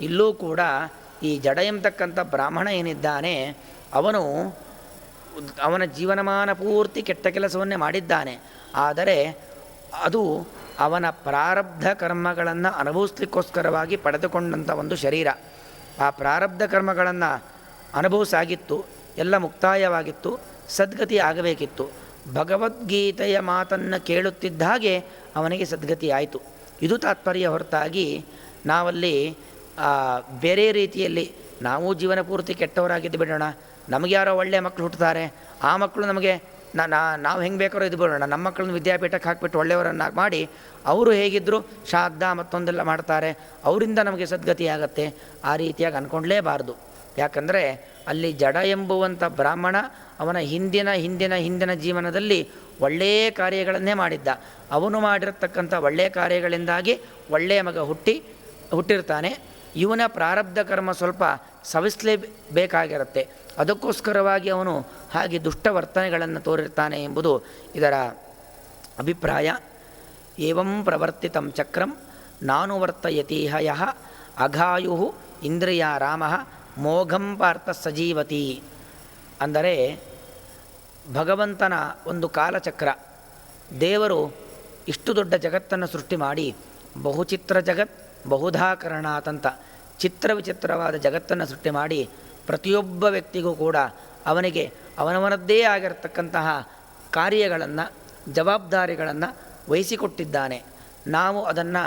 ಇಲ್ಲೂ ಕೂಡ ಈ ಜಡ ಎಂಬತಕ್ಕಂಥ ಬ್ರಾಹ್ಮಣ ಏನಿದ್ದಾನೆ, ಅವನ ಜೀವನಮಾನ ಪೂರ್ತಿ ಕೆಟ್ಟ ಕೆಲಸವನ್ನೇ ಮಾಡಿದ್ದಾನೆ. ಆದರೆ ಅದು ಅವನ ಪ್ರಾರಬ್ಧ ಕರ್ಮಗಳನ್ನು ಅನುಭವಿಸ್ಲಿಕ್ಕೋಸ್ಕರವಾಗಿ ಪಡೆದುಕೊಂಡಂಥ ಒಂದು ಶರೀರ. ಆ ಪ್ರಾರಬ್ಧ ಕರ್ಮಗಳನ್ನು ಅನುಭವಿಸಾಗಿತ್ತು, ಎಲ್ಲ ಮುಕ್ತಾಯವಾಗಿತ್ತು, ಸದ್ಗತಿ ಆಗಬೇಕಿತ್ತು. ಭಗವದ್ಗೀತೆಯ ಮಾತನ್ನು ಕೇಳುತ್ತಿದ್ದ ಹಾಗೆ ಅವನಿಗೆ ಸದ್ಗತಿ ಆಯಿತು. ಇದು ತಾತ್ಪರ್ಯ ಹೊರತಾಗಿ ನಾವಲ್ಲಿ ಬೇರೆ ರೀತಿಯಲ್ಲಿ ನಾವು ಜೀವನ ಪೂರ್ತಿ ಕೆಟ್ಟವರಾಗಿದ್ದು ಬಿಡೋಣ, ನಮಗೆ ಯಾರೋ ಒಳ್ಳೆಯ ಮಕ್ಕಳು ಹುಟ್ಟುತ್ತಾರೆ, ಆ ಮಕ್ಕಳು ನಮಗೆ ನಾವು ಹೆಂಗೆ ಬೇಕಾರೋ ಇದು ಬಿಡೋಣ, ನಮ್ಮ ಮಕ್ಕಳನ್ನ ವಿದ್ಯಾಪೀಠಕ್ಕೆ ಹಾಕಿಬಿಟ್ಟು ಒಳ್ಳೆಯವರನ್ನು ಮಾಡಿ ಅವರು ಹೇಗಿದ್ದರೂ ಶ್ರಾದ್ದ ಮತ್ತೊಂದೆಲ್ಲ ಮಾಡ್ತಾರೆ, ಅವರಿಂದ ನಮಗೆ ಸದ್ಗತಿ ಆಗತ್ತೆ, ಆ ರೀತಿಯಾಗಿ ಅಂದ್ಕೊಂಡಲೇಬಾರ್ದು. ಯಾಕಂದರೆ ಅಲ್ಲಿ ಜಡ ಎಂಬುವಂಥ ಬ್ರಾಹ್ಮಣ ಅವನ ಹಿಂದಿನ ಜೀವನದಲ್ಲಿ ಒಳ್ಳೆಯ ಕಾರ್ಯಗಳನ್ನೇ ಮಾಡಿದ್ದ. ಅವನು ಮಾಡಿರತಕ್ಕಂಥ ಒಳ್ಳೆಯ ಕಾರ್ಯಗಳಿಂದಾಗಿ ಒಳ್ಳೆಯ ಮಗ ಹುಟ್ಟಿರ್ತಾನೆ. ಇವನ ಪ್ರಾರಬ್ಧ ಕರ್ಮ ಸ್ವಲ್ಪ ಸವಿಸಲೇಬೇಕಾಗಿರುತ್ತೆ. ಅದಕ್ಕೋಸ್ಕರವಾಗಿ ಅವನು ಹಾಗೆ ದುಷ್ಟ ವರ್ತನೆಗಳನ್ನು ತೋರಿರ್ತಾನೆ ಎಂಬುದು ಇದರ ಅಭಿಪ್ರಾಯ. ಏವಂ ಪ್ರವರ್ತಿತಂ ಚಕ್ರಂ ನಾನುವರ್ತಯತೀಹ ಯಃ ಅಘಾಯು ಇಂದ್ರಿಯ ರಾಮ ಮೋಘಂ ಪಾರ್ಥ ಸಜೀವತಿ. ಅಂದರೆ ಭಗವಂತನ ಒಂದು ಕಾಲಚಕ್ರ. ದೇವರು ಇಷ್ಟು ದೊಡ್ಡ ಜಗತ್ತನ್ನು ಸೃಷ್ಟಿ ಮಾಡಿ ಬಹುಚಿತ್ರ ಜಗತ್ ಬಹುಧಾಕರಣಾತಂತ ಚಿತ್ರ ವಿಚಿತ್ರವಾದ ಜಗತ್ತನ್ನು ಸೃಷ್ಟಿ ಮಾಡಿ ಪ್ರತಿಯೊಬ್ಬ ವ್ಯಕ್ತಿಗೂ ಕೂಡ ಅವನಿಗೆ ಅವನವನದ್ದೇ ಆಗಿರತಕ್ಕಂತಹ ಕಾರ್ಯಗಳನ್ನು ಜವಾಬ್ದಾರಿಗಳನ್ನು ವಹಿಸಿಕೊಟ್ಟಿದ್ದಾನೆ. ನಾವು ಅದನ್ನು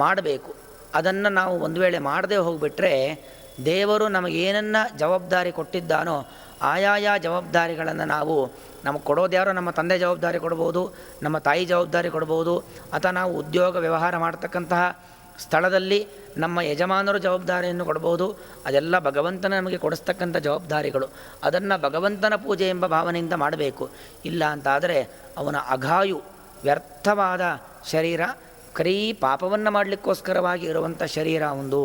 ಮಾಡಬೇಕು. ಅದನ್ನು ನಾವು ಒಂದು ವೇಳೆ ಮಾಡದೇ ಹೋಗಿಬಿಟ್ರೆ ದೇವರು ನಮಗೇನನ್ನು ಜವಾಬ್ದಾರಿ ಕೊಟ್ಟಿದ್ದಾನೋ ಆಯಾಯ ಜವಾಬ್ದಾರಿಗಳನ್ನು ನಮಗೆ ಕೊಡೋದ್ಯಾರೋ ನಮ್ಮ ತಂದೆ ಜವಾಬ್ದಾರಿ ಕೊಡ್ಬೋದು, ನಮ್ಮ ತಾಯಿ ಜವಾಬ್ದಾರಿ ಕೊಡ್ಬೋದು, ಅಥವಾ ನಾವು ಉದ್ಯೋಗ ವ್ಯವಹಾರ ಮಾಡ್ತಕ್ಕಂತಹ ಸ್ಥಳದಲ್ಲಿ ನಮ್ಮ ಯಜಮಾನರು ಜವಾಬ್ದಾರಿಯನ್ನು ಕೊಡ್ಬೋದು. ಅದೆಲ್ಲ ಭಗವಂತನ ನಮಗೆ ಕೊಡಿಸ್ತಕ್ಕಂಥ ಜವಾಬ್ದಾರಿಗಳು. ಅದನ್ನು ಭಗವಂತನ ಪೂಜೆ ಎಂಬ ಭಾವನೆಯಿಂದ ಮಾಡಬೇಕು. ಇಲ್ಲ ಅಂತಾದರೆ ಅವನ ಅಘಾಯು ವ್ಯರ್ಥವಾದ ಶರೀರ, ಕರೀ ಪಾಪವನ್ನು ಮಾಡಲಿಕ್ಕೋಸ್ಕರವಾಗಿ ಇರುವಂಥ ಶರೀರ ಒಂದು.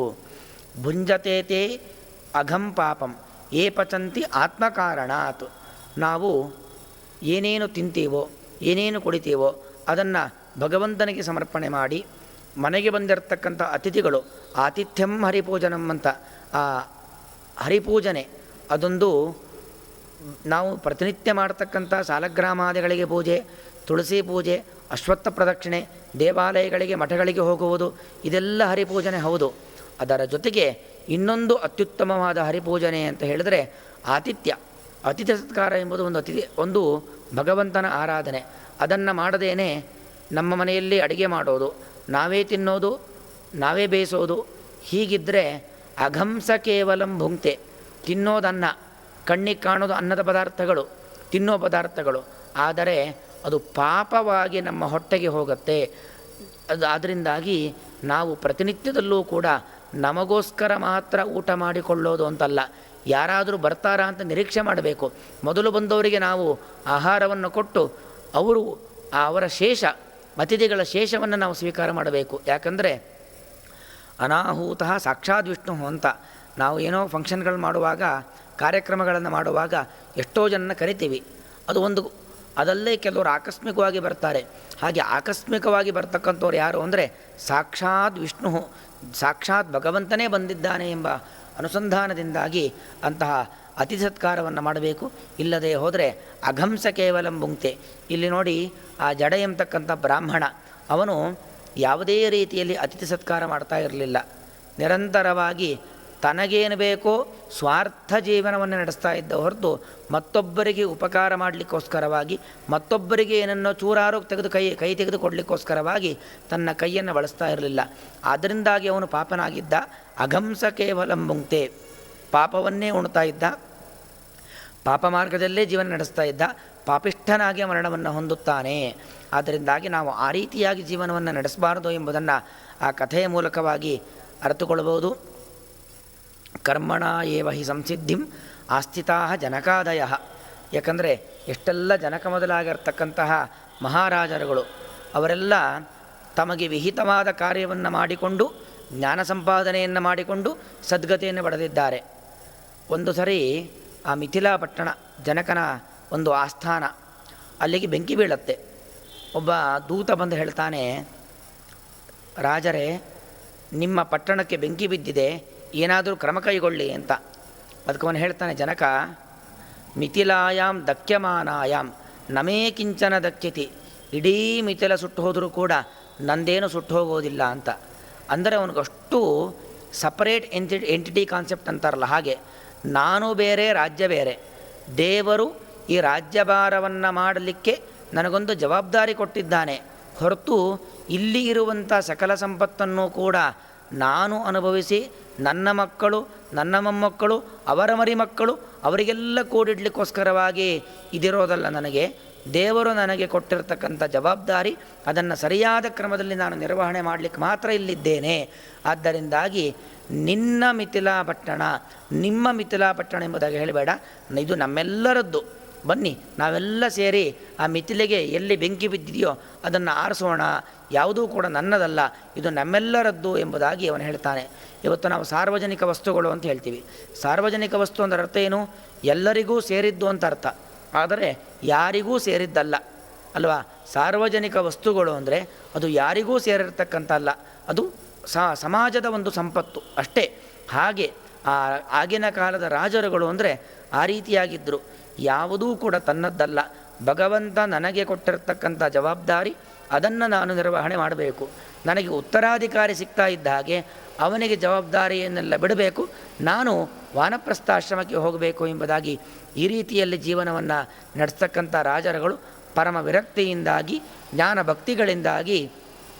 ಭುಂಜತೇತೆ ಅಘಂ ಪಾಪಂ ಏ ಪಚಂತಿ ಆತ್ಮಕಾರಣಾತ್. ನಾವು ಏನೇನು ತಿಂತೀವೋ ಏನೇನು ಕುಡಿತೀವೋ ಅದನ್ನು ಭಗವಂತನಿಗೆ ಸಮರ್ಪಣೆ ಮಾಡಿ ಮನೆಗೆ ಬಂದಿರತಕ್ಕಂಥ ಅತಿಥಿಗಳು ಆತಿಥ್ಯಂ ಹರಿಪೂಜನಂ ಅಂತ ಆ ಹರಿಪೂಜನೆ ಅದೊಂದು ನಾವು ಪ್ರತಿನಿತ್ಯ ಮಾಡ್ತಕ್ಕಂಥ ಸಾಲಗ್ರಾಮಾದಿಗಳಿಗೆ ಪೂಜೆ, ತುಳಸಿ ಪೂಜೆ, ಅಶ್ವತ್ಥ ಪ್ರದಕ್ಷಿಣೆ, ದೇವಾಲಯಗಳಿಗೆ ಮಠಗಳಿಗೆ ಹೋಗುವುದು ಇದೆಲ್ಲ ಹರಿಪೂಜನೆ ಹೌದು. ಅದರ ಜೊತೆಗೆ ಇನ್ನೊಂದು ಅತ್ಯುತ್ತಮವಾದ ಹರಿಪೂಜನೆ ಅಂತ ಹೇಳಿದರೆ ಆತಿಥ್ಯ ಸತ್ಕಾರ ಎಂಬುದು ಒಂದು ಭಗವಂತನ ಆರಾಧನೆ. ಅದನ್ನು ಮಾಡದೇನೆ ನಮ್ಮ ಮನೆಯಲ್ಲಿ ಅಡಿಗೆ ಮಾಡೋದು, ನಾವೇ ತಿನ್ನೋದು, ನಾವೇ ಬೇಯಿಸೋದು, ಹೀಗಿದ್ದರೆ ಅಘಂಸ ಕೇವಲಂ ಭುಂಕ್ತೆ, ತಿನ್ನೋದನ್ನ, ಕಣ್ಣಿಗೆ ಕಾಣೋದು ಅನ್ನದ ಪದಾರ್ಥಗಳು, ತಿನ್ನೋ ಪದಾರ್ಥಗಳು, ಆದರೆ ಅದು ಪಾಪವಾಗಿ ನಮ್ಮ ಹೊಟ್ಟೆಗೆ ಹೋಗುತ್ತೆ. ಅದರಿಂದಾಗಿ ನಾವು ಪ್ರತಿನಿತ್ಯದಲ್ಲೂ ಕೂಡ ನಮಗೋಸ್ಕರ ಮಾತ್ರ ಊಟ ಮಾಡಿಕೊಳ್ಳೋದು ಅಂತಲ್ಲ, ಯಾರಾದರೂ ಬರ್ತಾರಾ ಅಂತ ನಿರೀಕ್ಷೆ ಮಾಡಬೇಕು. ಮೊದಲು ಬಂದವರಿಗೆ ನಾವು ಆಹಾರವನ್ನು ಕೊಟ್ಟು ಅವರ ಶೇಷ, ಅತಿಥಿಗಳ ಶೇಷವನ್ನು ನಾವು ಸ್ವೀಕಾರ ಮಾಡಬೇಕು. ಯಾಕಂದರೆ ಅನಾಹೂತ ಸಾಕ್ಷಾತ್ ವಿಷ್ಣು ಅಂತ ನಾವು ಏನೋ ಫಂಕ್ಷನ್ಗಳು ಮಾಡುವಾಗ, ಕಾರ್ಯಕ್ರಮಗಳನ್ನು ಮಾಡುವಾಗ ಎಷ್ಟೋ ಜನ ಕರಿತೀವಿ. ಅದಲ್ಲೇ ಕೆಲವರು ಆಕಸ್ಮಿಕವಾಗಿ ಬರ್ತಾರೆ. ಹಾಗೆ ಆಕಸ್ಮಿಕವಾಗಿ ಬರ್ತಕ್ಕಂಥವ್ರು ಯಾರು ಅಂದರೆ ಸಾಕ್ಷಾತ್ ವಿಷ್ಣು, ಸಾಕ್ಷಾತ್ ಭಗವಂತನೇ ಬಂದಿದ್ದಾನೆ ಎಂಬ ಅನುಸಂಧಾನದಿಂದಾಗಿ ಅಂತಹ ಅತಿಥಿ ಸತ್ಕಾರವನ್ನು ಮಾಡಬೇಕು. ಇಲ್ಲದೆ ಹೋದರೆ ಅಘಂಸ ಕೇವಲಂ ಭುಂಕ್ತೆ. ಇಲ್ಲಿ ನೋಡಿ, ಆ ಜಡ ಎಂಬತಕ್ಕಂಥ ಬ್ರಾಹ್ಮಣ ಅವನು ಯಾವುದೇ ರೀತಿಯಲ್ಲಿ ಅತಿಥಿ ಸತ್ಕಾರ ಮಾಡ್ತಾ ಇರಲಿಲ್ಲ. ನಿರಂತರವಾಗಿ ತನಗೇನು ಬೇಕೋ ಸ್ವಾರ್ಥ ಜೀವನವನ್ನು ನಡೆಸ್ತಾ ಇದ್ದ ಹೊರತು ಮತ್ತೊಬ್ಬರಿಗೆ ಉಪಕಾರ ಮಾಡಲಿಕ್ಕೋಸ್ಕರವಾಗಿ, ಮತ್ತೊಬ್ಬರಿಗೆ ಏನನ್ನೋ ಚೂರಾರು ಕೈ ತೆಗೆದು ಕೊಡಲಿಕ್ಕೋಸ್ಕರವಾಗಿ ತನ್ನ ಕೈಯನ್ನು ಬಳಸ್ತಾ ಇರಲಿಲ್ಲ. ಆದ್ದರಿಂದಾಗಿ ಅವನು ಪಾಪನಾಗಿದ್ದ. ಅಘಂಸ ಕೇವಲಂ ಭುಂಕ್ತೆ, ಪಾಪವನ್ನೇ ಉಣ್ತಾ ಇದ್ದ, ಪಾಪ ಮಾರ್ಗದಲ್ಲೇ ಜೀವನ ನಡೆಸ್ತಾ ಇದ್ದ, ಪಾಪಿಷ್ಠನಾಗಿ ಮರಣವನ್ನು ಹೊಂದುತ್ತಾನೆ. ಆದ್ದರಿಂದಾಗಿ ನಾವು ಆ ರೀತಿಯಾಗಿ ಜೀವನವನ್ನು ನಡೆಸಬಾರದು ಎಂಬುದನ್ನು ಆ ಕಥೆಯ ಮೂಲಕವಾಗಿ ಅರ್ಥಕೊಳ್ಳಬಹುದು. ಕರ್ಮಣ ಏವ ಹಿ ಸಂಸಿದ್ಧಿಂ ಆಸ್ಥಿತಾ ಜನಕಾದಯ. ಯಾಕಂದರೆ ಎಷ್ಟೆಲ್ಲ ಜನಕ ಮೊದಲಾಗಿರ್ತಕ್ಕಂತಹ ಮಹಾರಾಜರುಗಳು ಅವರೆಲ್ಲ ತಮಗೆ ವಿಹಿತವಾದ ಕಾರ್ಯವನ್ನು ಮಾಡಿಕೊಂಡು, ಜ್ಞಾನ ಸಂಪಾದನೆಯನ್ನು ಮಾಡಿಕೊಂಡು ಸದ್ಗತಿಯನ್ನು ಪಡೆದಿದ್ದಾರೆ. ಒಂದು ಸರಿ ಆ ಮಿಥಿಲಾ ಪಟ್ಟಣ, ಜನಕನ ಒಂದು ಆಸ್ಥಾನ, ಅಲ್ಲಿಗೆ ಬೆಂಕಿ ಬೀಳತ್ತೆ. ಒಬ್ಬ ದೂತ ಬಂದು ಹೇಳ್ತಾನೆ, ರಾಜರೇ, ನಿಮ್ಮ ಪಟ್ಟಣಕ್ಕೆ ಬೆಂಕಿ ಬಿದ್ದಿದೆ, ಏನಾದರೂ ಕ್ರಮ ಕೈಗೊಳ್ಳಿ ಅಂತ. ಅದಕ್ಕೆ ಅವನು ಹೇಳ್ತಾನೆ, ಜನಕ, ಮಿಥಿಲಾಯಾಮ್ ದಕ್ಯಮಾನಾಯಾಮ್ ನಮೇ ಕಿಂಚನ ದಕ್ಯತಿ, ಇಡೀ ಮಿಥಿಲ ಸುಟ್ಟು ಹೋದರೂ ಕೂಡ ನಂದೇನು ಸುಟ್ಟು ಹೋಗೋದಿಲ್ಲ ಅಂತ. ಅಂದರೆ ಅವನಿಗಷ್ಟು ಸಪರೇಟ್ ಎಂಟಿಟಿ ಕಾನ್ಸೆಪ್ಟ್ ಅಂತಾರಲ್ಲ ಹಾಗೆ, ನಾನು ಬೇರೆ ರಾಜ್ಯ ಬೇರೆ, ದೇವರು ಈ ರಾಜ್ಯಭಾರವನ್ನು ಮಾಡಲಿಕ್ಕೆ ನನಗೊಂದು ಜವಾಬ್ದಾರಿ ಕೊಟ್ಟಿದ್ದಾನೆ ಹೊರತು ಇಲ್ಲಿ ಇರುವಂಥ ಸಕಲ ಸಂಪತ್ತನ್ನು ಕೂಡ ನಾನು ಅನುಭವಿಸಿ ನನ್ನ ಮಕ್ಕಳು, ನನ್ನ ಮೊಮ್ಮಕ್ಕಳು, ಅವರ ಮರಿಮಕ್ಕಳು ಅವರಿಗೆಲ್ಲ ಕೂಡಿಡ್ಲಿಕ್ಕೋಸ್ಕರವಾಗಿ ಇದಿರೋದಲ್ಲ. ನನಗೆ ದೇವರು ನನಗೆ ಕೊಟ್ಟಿರತಕ್ಕಂಥ ಜವಾಬ್ದಾರಿ, ಅದನ್ನು ಸರಿಯಾದ ಕ್ರಮದಲ್ಲಿ ನಾನು ನಿರ್ವಹಣೆ ಮಾಡಲಿಕ್ಕೆ ಮಾತ್ರ ಇಲ್ಲಿದ್ದೇನೆ. ಆದ್ದರಿಂದಾಗಿ ನಿನ್ನ ಮಿಥಿಲಾ ಪಟ್ಟಣ, ನಿಮ್ಮ ಮಿಥಿಲಾ ಪಟ್ಟಣ ಎಂಬುದಾಗಿ ಹೇಳಬೇಡ, ಇದು ನಮ್ಮೆಲ್ಲರದ್ದು. ಬನ್ನಿ ನಾವೆಲ್ಲ ಸೇರಿ ಆ ಮಿಥಿಲೆಗೆ ಎಲ್ಲಿ ಬೆಂಕಿ ಬಿದ್ದಿದೆಯೋ ಅದನ್ನು ಆರಿಸೋಣ, ಯಾವುದೂ ಕೂಡ ನನ್ನದಲ್ಲ, ಇದು ನಮ್ಮೆಲ್ಲರದ್ದು ಎಂಬುದಾಗಿ ಅವನು ಹೇಳ್ತಾನೆ. ಇವತ್ತು ನಾವು ಸಾರ್ವಜನಿಕ ವಸ್ತುಗಳು ಅಂತ ಹೇಳ್ತೀವಿ. ಸಾರ್ವಜನಿಕ ವಸ್ತು ಅಂದರೆ ಅರ್ಥ ಏನು? ಎಲ್ಲರಿಗೂ ಸೇರಿದ್ದು ಅಂತ ಅರ್ಥ, ಆದರೆ ಯಾರಿಗೂ ಸೇರಿದ್ದಲ್ಲ ಅಲ್ವಾ. ಸಾರ್ವಜನಿಕ ವಸ್ತುಗಳು ಅಂದರೆ ಅದು ಯಾರಿಗೂ ಸೇರಿರ್ತಕ್ಕಂಥ ಅಲ್ಲ, ಅದು ಸಮಾಜದ ಒಂದು ಸಂಪತ್ತು ಅಷ್ಟೇ. ಹಾಗೆ ಆಗಿನ ಕಾಲದ ರಾಜರುಗಳು ಅಂದರೆ ಆ ರೀತಿಯಾಗಿದ್ದರು. ಯಾವುದೂ ಕೂಡ ತನ್ನದ್ದಲ್ಲ, ಭಗವಂತ ನನಗೆ ಕೊಟ್ಟಿರ್ತಕ್ಕಂಥ ಜವಾಬ್ದಾರಿ, ಅದನ್ನು ನಾನು ನಿರ್ವಹಣೆ ಮಾಡಬೇಕು. ನನಗೆ ಉತ್ತರಾಧಿಕಾರಿ ಸಿಗ್ತಾ ಇದ್ದ ಹಾಗೆ ಅವನಿಗೆ ಜವಾಬ್ದಾರಿಯನ್ನೆಲ್ಲ ಬಿಡಬೇಕು, ನಾನು ವಾನಪ್ರಸ್ಥಾಶ್ರಮಕ್ಕೆ ಹೋಗಬೇಕು ಎಂಬುದಾಗಿ ಈ ರೀತಿಯಲ್ಲಿ ಜೀವನವನ್ನು ನಡೆಸ್ತಕ್ಕಂಥ ರಾಜರುಗಳು ಪರಮ ವಿರಕ್ತಿಯಿಂದಾಗಿ, ಜ್ಞಾನ ಭಕ್ತಿಗಳಿಂದಾಗಿ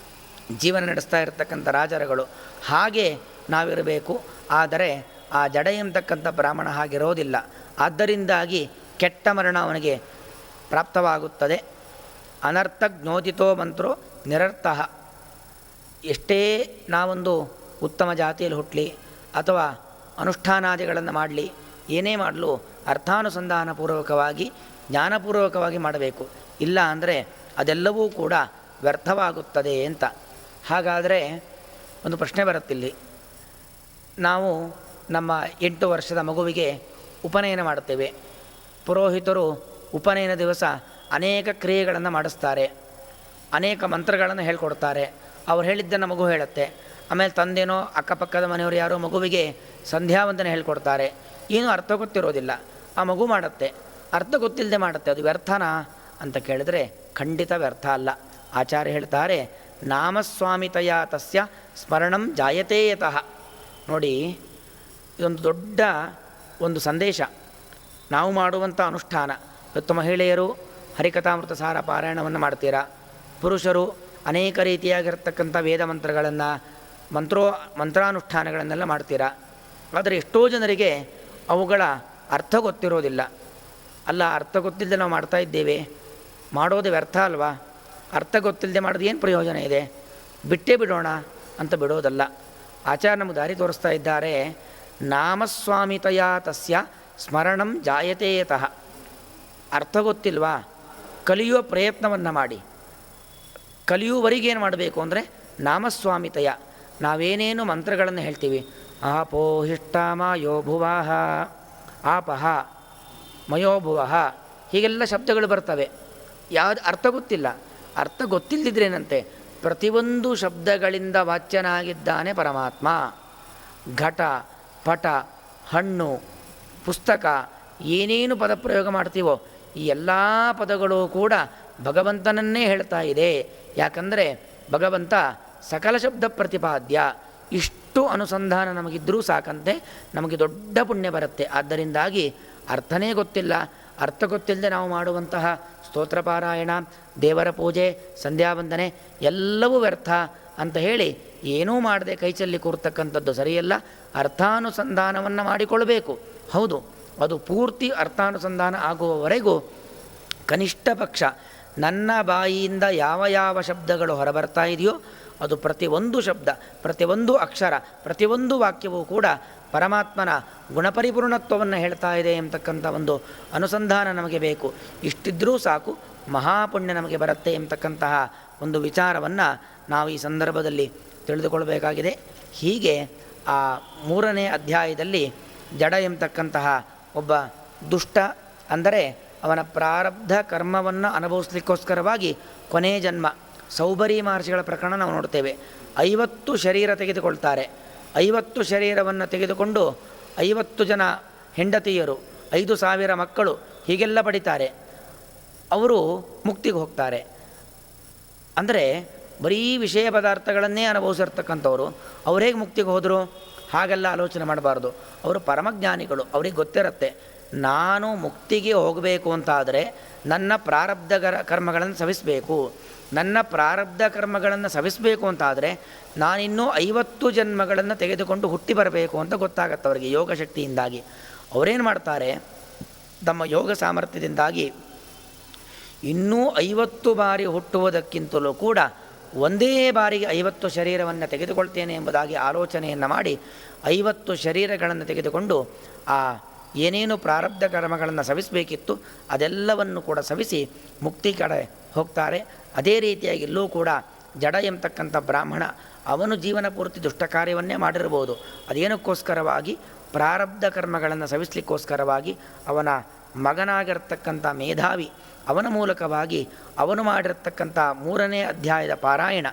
ಜೀವನ ನಡೆಸ್ತಾ ಇರತಕ್ಕಂಥ ರಾಜರುಗಳು. ಹಾಗೆ ನಾವಿರಬೇಕು. ಆದರೆ ಆ ಜಡ ಎಂಬತಕ್ಕಂಥ ಬ್ರಾಹ್ಮಣ ಹಾಗಿರೋದಿಲ್ಲ. ಆದ್ದರಿಂದಾಗಿ ಕೆಟ್ಟ ಮರಣ ಅವನಿಗೆ ಪ್ರಾಪ್ತವಾಗುತ್ತದೆ. ಅನರ್ಥ ಜ್ಞೋದಿತೋ ಮಂತ್ರೋ ನಿರರ್ಥಃ. ಎಷ್ಟೇ ನಾವೊಂದು ಉತ್ತಮ ಜಾತಿಯಲ್ಲಿ ಹುಟ್ಟಲಿ ಅಥವಾ ಅನುಷ್ಠಾನಾದಿಗಳನ್ನು ಮಾಡಲಿ, ಏನೇ ಮಾಡಲು ಅರ್ಥಾನುಸಂಧಾನಪೂರ್ವಕವಾಗಿ ಜ್ಞಾನಪೂರ್ವಕವಾಗಿ ಮಾಡಬೇಕು. ಇಲ್ಲ ಅಂದರೆ ಅದೆಲ್ಲವೂ ಕೂಡ ವ್ಯರ್ಥವಾಗುತ್ತದೆ ಅಂತ. ಹಾಗಾದರೆ ಒಂದು ಪ್ರಶ್ನೆ ಬರುತ್ತಿಲ್ಲಿ. ನಾವು ನಮ್ಮ 8 ವರ್ಷದ ಮಗುವಿಗೆ ಉಪನಯನ ಮಾಡುತ್ತೇವೆ. ಪುರೋಹಿತರು ಉಪನಯನ ದಿವಸ ಅನೇಕ ಕ್ರಿಯೆಗಳನ್ನು ಮಾಡಿಸ್ತಾರೆ, ಅನೇಕ ಮಂತ್ರಗಳನ್ನು ಹೇಳ್ಕೊಡ್ತಾರೆ. ಅವ್ರು ಹೇಳಿದ್ದನ್ನು ಮಗು ಹೇಳುತ್ತೆ. ಆಮೇಲೆ ತಂದೆನೋ ಅಕ್ಕಪಕ್ಕದ ಮನೆಯವರು ಯಾರೋ ಮಗುವಿಗೆ ಸಂಧ್ಯಾವಂದನೆ ಹೇಳ್ಕೊಡ್ತಾರೆ. ಏನೂ ಅರ್ಥ ಗೊತ್ತಿರೋದಿಲ್ಲ, ಆ ಮಗು ಮಾಡುತ್ತೆ. ಅರ್ಥ ಗೊತ್ತಿಲ್ಲದೆ ಮಾಡುತ್ತೆ. ಅದು ವ್ಯರ್ಥನಾ ಅಂತ ಕೇಳಿದರೆ ಖಂಡಿತ ವ್ಯರ್ಥ ಅಲ್ಲ. ಆಚಾರ್ಯ ಹೇಳ್ತಾರೆ, ನಾಮಸ್ವಾಮಿತಯ ತಸ್ಯ ಸ್ಮರಣಂ ಜಾಯತೆ ಯತಃ. ನೋಡಿ, ಇದೊಂದು ದೊಡ್ಡ ಒಂದು ಸಂದೇಶ. ನಾವು ಮಾಡುವಂಥ ಅನುಷ್ಠಾನ, ಇವತ್ತು ಮಹಿಳೆಯರು ಹರಿಕಥಾಮೃತ ಸಾರ ಪಾರಾಯಣವನ್ನು ಮಾಡ್ತೀರಾ, ಪುರುಷರು ಅನೇಕ ರೀತಿಯಾಗಿರ್ತಕ್ಕಂಥ ವೇದ ಮಂತ್ರಗಳನ್ನು ಮಂತ್ರಾನುಷ್ಠಾನಗಳನ್ನೆಲ್ಲ ಮಾಡ್ತೀರಾ. ಆದರೆ ಎಷ್ಟೋ ಜನರಿಗೆ ಅವುಗಳ ಅರ್ಥ ಗೊತ್ತಿರೋದಿಲ್ಲ. ಅಲ್ಲ, ಅರ್ಥ ಗೊತ್ತಿಲ್ಲದೆ ನಾವು ಮಾಡ್ತಾ ಇದ್ದೇವೆ, ಮಾಡೋದು ವ್ಯರ್ಥ ಅಲ್ವಾ? ಅರ್ಥ ಗೊತ್ತಿಲ್ಲದೆ ಮಾಡೋದು ಏನು ಪ್ರಯೋಜನ ಇದೆ? ಬಿಟ್ಟೇ ಬಿಡೋಣ ಅಂತ ಬಿಡೋದಲ್ಲ. ಆಚಾರ್ಯ ನಮಗೆ ದಾರಿ ತೋರಿಸ್ತಾ ಇದ್ದಾರೆ. ನಾಮಸ್ವಾಮಿತಯ ತಸ್ಯ ಸ್ಮರಣಂ ಜಾಯತೆ ಯತಃ. ಅರ್ಥ ಗೊತ್ತಿಲ್ವಾ? ಕಲಿಯುವ ಪ್ರಯತ್ನವನ್ನು ಮಾಡಿ. ಕಲಿಯುವವರಿಗೇನು ಮಾಡಬೇಕು ಅಂದರೆ ನಾಮಸ್ವಾಮಿತಯ. ನಾವೇನೇನು ಮಂತ್ರಗಳನ್ನು ಹೇಳ್ತೀವಿ, ಆಪೋಹಿಷ್ಟಾಮಯೋ ಭುವಃ, ಆಪಹ ಮಯೋಭುವಃ, ಹೀಗೆಲ್ಲ ಶಬ್ದಗಳು ಬರ್ತವೆ. ಯಾವುದು ಅರ್ಥ ಗೊತ್ತಿಲ್ಲ. ಅರ್ಥ ಗೊತ್ತಿಲ್ಲದಿದ್ರೇನಂತೆ, ಪ್ರತಿಯೊಂದು ಶಬ್ದಗಳಿಂದ ವಾಚ್ಯನಾಗಿದ್ದಾನೆ ಪರಮಾತ್ಮ. ಘಟ, ಪಟ, ಹಣ್ಣು, ಪುಸ್ತಕ, ಏನೇನು ಪದಪ್ರಯೋಗ ಮಾಡ್ತೀವೋ ಈ ಎಲ್ಲ ಪದಗಳು ಕೂಡ ಭಗವಂತನನ್ನೇ ಹೇಳ್ತಾ ಇದೆ. ಯಾಕಂದರೆ ಭಗವಂತ ಸಕಲ ಶಬ್ದ ಪ್ರತಿಪಾದ್ಯ. ಇಷ್ಟು ಅನುಸಂಧಾನ ನಮಗಿದ್ದರೂ ಸಾಕಂತೆ ನಮಗೆ ದೊಡ್ಡ ಪುಣ್ಯ ಬರುತ್ತೆ. ಆದ್ದರಿಂದಾಗಿ ಅರ್ಥನೇ ಗೊತ್ತಿಲ್ಲ, ಅರ್ಥ ಗೊತ್ತಿಲ್ಲದೆ ನಾವು ಮಾಡುವಂತಹ ಸ್ತೋತ್ರ ಪಾರಾಯಣ, ದೇವರ ಪೂಜೆ, ಸಂಧ್ಯಾವಂದನೆ ಎಲ್ಲವೂ ವ್ಯರ್ಥ ಅಂತ ಹೇಳಿ ಏನೂ ಮಾಡದೆ ಕೈಚಲ್ಲಿ ಕೂರ್ತಕ್ಕಂಥದ್ದು ಸರಿಯಲ್ಲ. ಅರ್ಥಾನುಸಂಧಾನವನ್ನು ಮಾಡಿಕೊಳ್ಬೇಕು. ಹೌದು, ಅದು ಪೂರ್ತಿ ಅರ್ಥಾನುಸಂಧಾನ ಆಗುವವರೆಗೂ ಕನಿಷ್ಠ ಪಕ್ಷ ನನ್ನ ಬಾಯಿಯಿಂದ ಯಾವ ಯಾವ ಶಬ್ದಗಳು ಹೊರಬರ್ತಾ ಇದೆಯೋ ಅದು ಪ್ರತಿಯೊಂದು ಶಬ್ದ, ಪ್ರತಿಯೊಂದು ಅಕ್ಷರ, ಪ್ರತಿಯೊಂದು ವಾಕ್ಯವೂ ಕೂಡ ಪರಮಾತ್ಮನ ಗುಣಪರಿಪೂರ್ಣತ್ವವನ್ನು ಹೇಳ್ತಾ ಇದೆ ಎಂಬತಕ್ಕಂಥ ಒಂದು ಅನುಸಂಧಾನ ನಮಗೆ ಬೇಕು. ಇಷ್ಟಿದ್ರೂ ಸಾಕು, ಮಹಾಪುಣ್ಯ ನಮಗೆ ಬರುತ್ತೆ ಎಂಬತಕ್ಕಂತಹ ಒಂದು ವಿಚಾರವನ್ನು ನಾವು ಈ ಸಂದರ್ಭದಲ್ಲಿ ತಿಳಿದುಕೊಳ್ಬೇಕಾಗಿದೆ. ಹೀಗೆ ಆ 3ನೇ ಅಧ್ಯಾಯದಲ್ಲಿ ಜಡ ಎಂಬತಕ್ಕಂತಹ ಒಬ್ಬ ದುಷ್ಟ, ಅಂದರೆ ಅವನ ಪ್ರಾರಬ್ಧ ಕರ್ಮವನ್ನು ಅನುಭವಿಸ್ಲಿಕ್ಕೋಸ್ಕರವಾಗಿ ಕೊನೆ ಜನ್ಮ, ಸೌಬರಿ ಮಹರ್ಷಿಗಳ ಪ್ರಕರಣ ನಾವು ನೋಡ್ತೇವೆ. 50 ಶರೀರ ತೆಗೆದುಕೊಳ್ತಾರೆ. 50 ಶರೀರವನ್ನು ತೆಗೆದುಕೊಂಡು 50 ಜನ ಹೆಂಡತಿಯರು, 5,000 ಮಕ್ಕಳು ಹೀಗೆಲ್ಲ ಪಡಿತಾರೆ. ಅವರು ಮುಕ್ತಿಗೆ ಹೋಗ್ತಾರೆ. ಅಂದರೆ ಬರೀ ವಿಷಯ ಪದಾರ್ಥಗಳನ್ನೇ ಅನುಭವಿಸಿರ್ತಕ್ಕಂಥವ್ರು ಅವ್ರು ಹೇಗೆ ಮುಕ್ತಿಗೆ ಹೋದರು? ಹಾಗೆಲ್ಲ ಆಲೋಚನೆ ಮಾಡಬಾರ್ದು. ಅವರು ಪರಮಜ್ಞಾನಿಗಳು, ಅವ್ರಿಗೆ ಗೊತ್ತಿರುತ್ತೆ ನಾನು ಮುಕ್ತಿಗೆ ಹೋಗಬೇಕು ಅಂತಾದರೆ ನನ್ನ ಪ್ರಾರಬ್ಧ ಕರ್ಮಗಳನ್ನು ಸವಿಸಬೇಕು. ನನ್ನ ಪ್ರಾರಬ್ಧ ಕರ್ಮಗಳನ್ನು ಸವಿಸಬೇಕು ಅಂತಾದರೆ ನಾನಿನ್ನೂ 50 ಜನ್ಮಗಳನ್ನು ತೆಗೆದುಕೊಂಡು ಹುಟ್ಟಿ ಬರಬೇಕು ಅಂತ ಗೊತ್ತಾಗತ್ತೆ ಅವರಿಗೆ ಯೋಗಶಕ್ತಿಯಿಂದಾಗಿ. ಅವರೇನು ಮಾಡ್ತಾರೆ, ತಮ್ಮ ಯೋಗ ಸಾಮರ್ಥ್ಯದಿಂದಾಗಿ ಇನ್ನೂ 50 ಬಾರಿ ಹುಟ್ಟುವುದಕ್ಕಿಂತಲೂ ಕೂಡ ಒಂದೇ ಬಾರಿಗೆ 50 ಶರೀರವನ್ನು ತೆಗೆದುಕೊಳ್ತೇನೆ ಎಂಬುದಾಗಿ ಆಲೋಚನೆಯನ್ನು ಮಾಡಿ 50 ಶರೀರಗಳನ್ನು ತೆಗೆದುಕೊಂಡು ಆ ಏನೇನು ಪ್ರಾರಬ್ಧ ಕರ್ಮಗಳನ್ನು ಸವಿಸಬೇಕಿತ್ತು ಅದೆಲ್ಲವನ್ನು ಕೂಡ ಸವಿಸಿ ಮುಕ್ತಿ ಕಡೆ ಹೋಗ್ತಾರೆ. ಅದೇ ರೀತಿಯಾಗಿ ಇಲ್ಲೂ ಕೂಡ ಜಡ ಎಂಬತಕ್ಕಂಥ ಬ್ರಾಹ್ಮಣ, ಅವನು ಜೀವನ ಪೂರ್ತಿ ದುಷ್ಟ ಕಾರ್ಯವನ್ನೇ ಮಾಡಿರ್ಬೋದು. ಅದೇನಕ್ಕೋಸ್ಕರವಾಗಿ ಪ್ರಾರಬ್ಧ ಕರ್ಮಗಳನ್ನು ಸವಿಸಲಿಕ್ಕೋಸ್ಕರವಾಗಿ ಅವನ ಮಗನಾಗಿರ್ತಕ್ಕಂಥ ಮೇಧಾವಿ, ಅವನ ಮೂಲಕವಾಗಿ ಅವನು ಮಾಡಿರ್ತಕ್ಕಂಥ 3ನೇ ಅಧ್ಯಾಯದ ಪಾರಾಯಣ,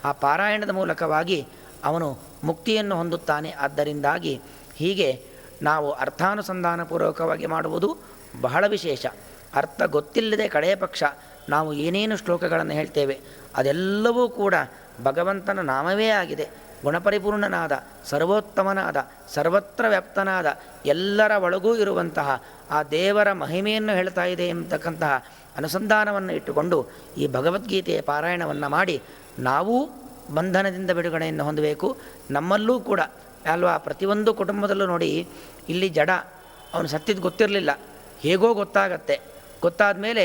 ಆ ಪಾರಾಯಣದ ಮೂಲಕವಾಗಿ ಅವನು ಮುಕ್ತಿಯನ್ನು ಹೊಂದುತ್ತಾನೆ. ಆದ್ದರಿಂದಾಗಿ ಹೀಗೆ ನಾವು ಅರ್ಥಾನುಸಂಧಾನಪೂರ್ವಕವಾಗಿ ಮಾಡುವುದು ಬಹಳ ವಿಶೇಷ. ಅರ್ಥ ಗೊತ್ತಿಲ್ಲದೆ ಕಡೆಯ ಪಕ್ಷ ನಾವು ಏನೇನು ಶ್ಲೋಕಗಳನ್ನು ಹೇಳ್ತೇವೆ ಅದೆಲ್ಲವೂ ಕೂಡ ಭಗವಂತನ ನಾಮವೇ ಆಗಿದೆ. ಗುಣಪರಿಪೂರ್ಣನಾದ, ಸರ್ವೋತ್ತಮನಾದ, ಸರ್ವತ್ರ ವ್ಯಾಪ್ತನಾದ, ಎಲ್ಲರ ಒಳಗೂ ಇರುವಂತಹ ಆ ದೇವರ ಮಹಿಮೆಯನ್ನು ಹೇಳ್ತಾ ಇದೆ ಎಂಬತಕ್ಕಂತಹ ಅನುಸಂಧಾನವನ್ನು ಇಟ್ಟುಕೊಂಡು ಈ ಭಗವದ್ಗೀತೆಯ ಪಾರಾಯಣವನ್ನು ಮಾಡಿ ನಾವೂ ಬಂಧನದಿಂದ ಬಿಡುಗಡೆಯನ್ನು ಹೊಂದಬೇಕು. ನಮ್ಮಲ್ಲೂ ಕೂಡ ಅಲ್ವಾ, ಪ್ರತಿಯೊಂದು ಕುಟುಂಬದಲ್ಲೂ ನೋಡಿ, ಇಲ್ಲಿ ಜಡ ಅವನು ಸತ್ತಿದ್ದು ಗೊತ್ತಿರಲಿಲ್ಲ, ಹೇಗೋ ಗೊತ್ತಾಗತ್ತೆ. ಗೊತ್ತಾದ ಮೇಲೆ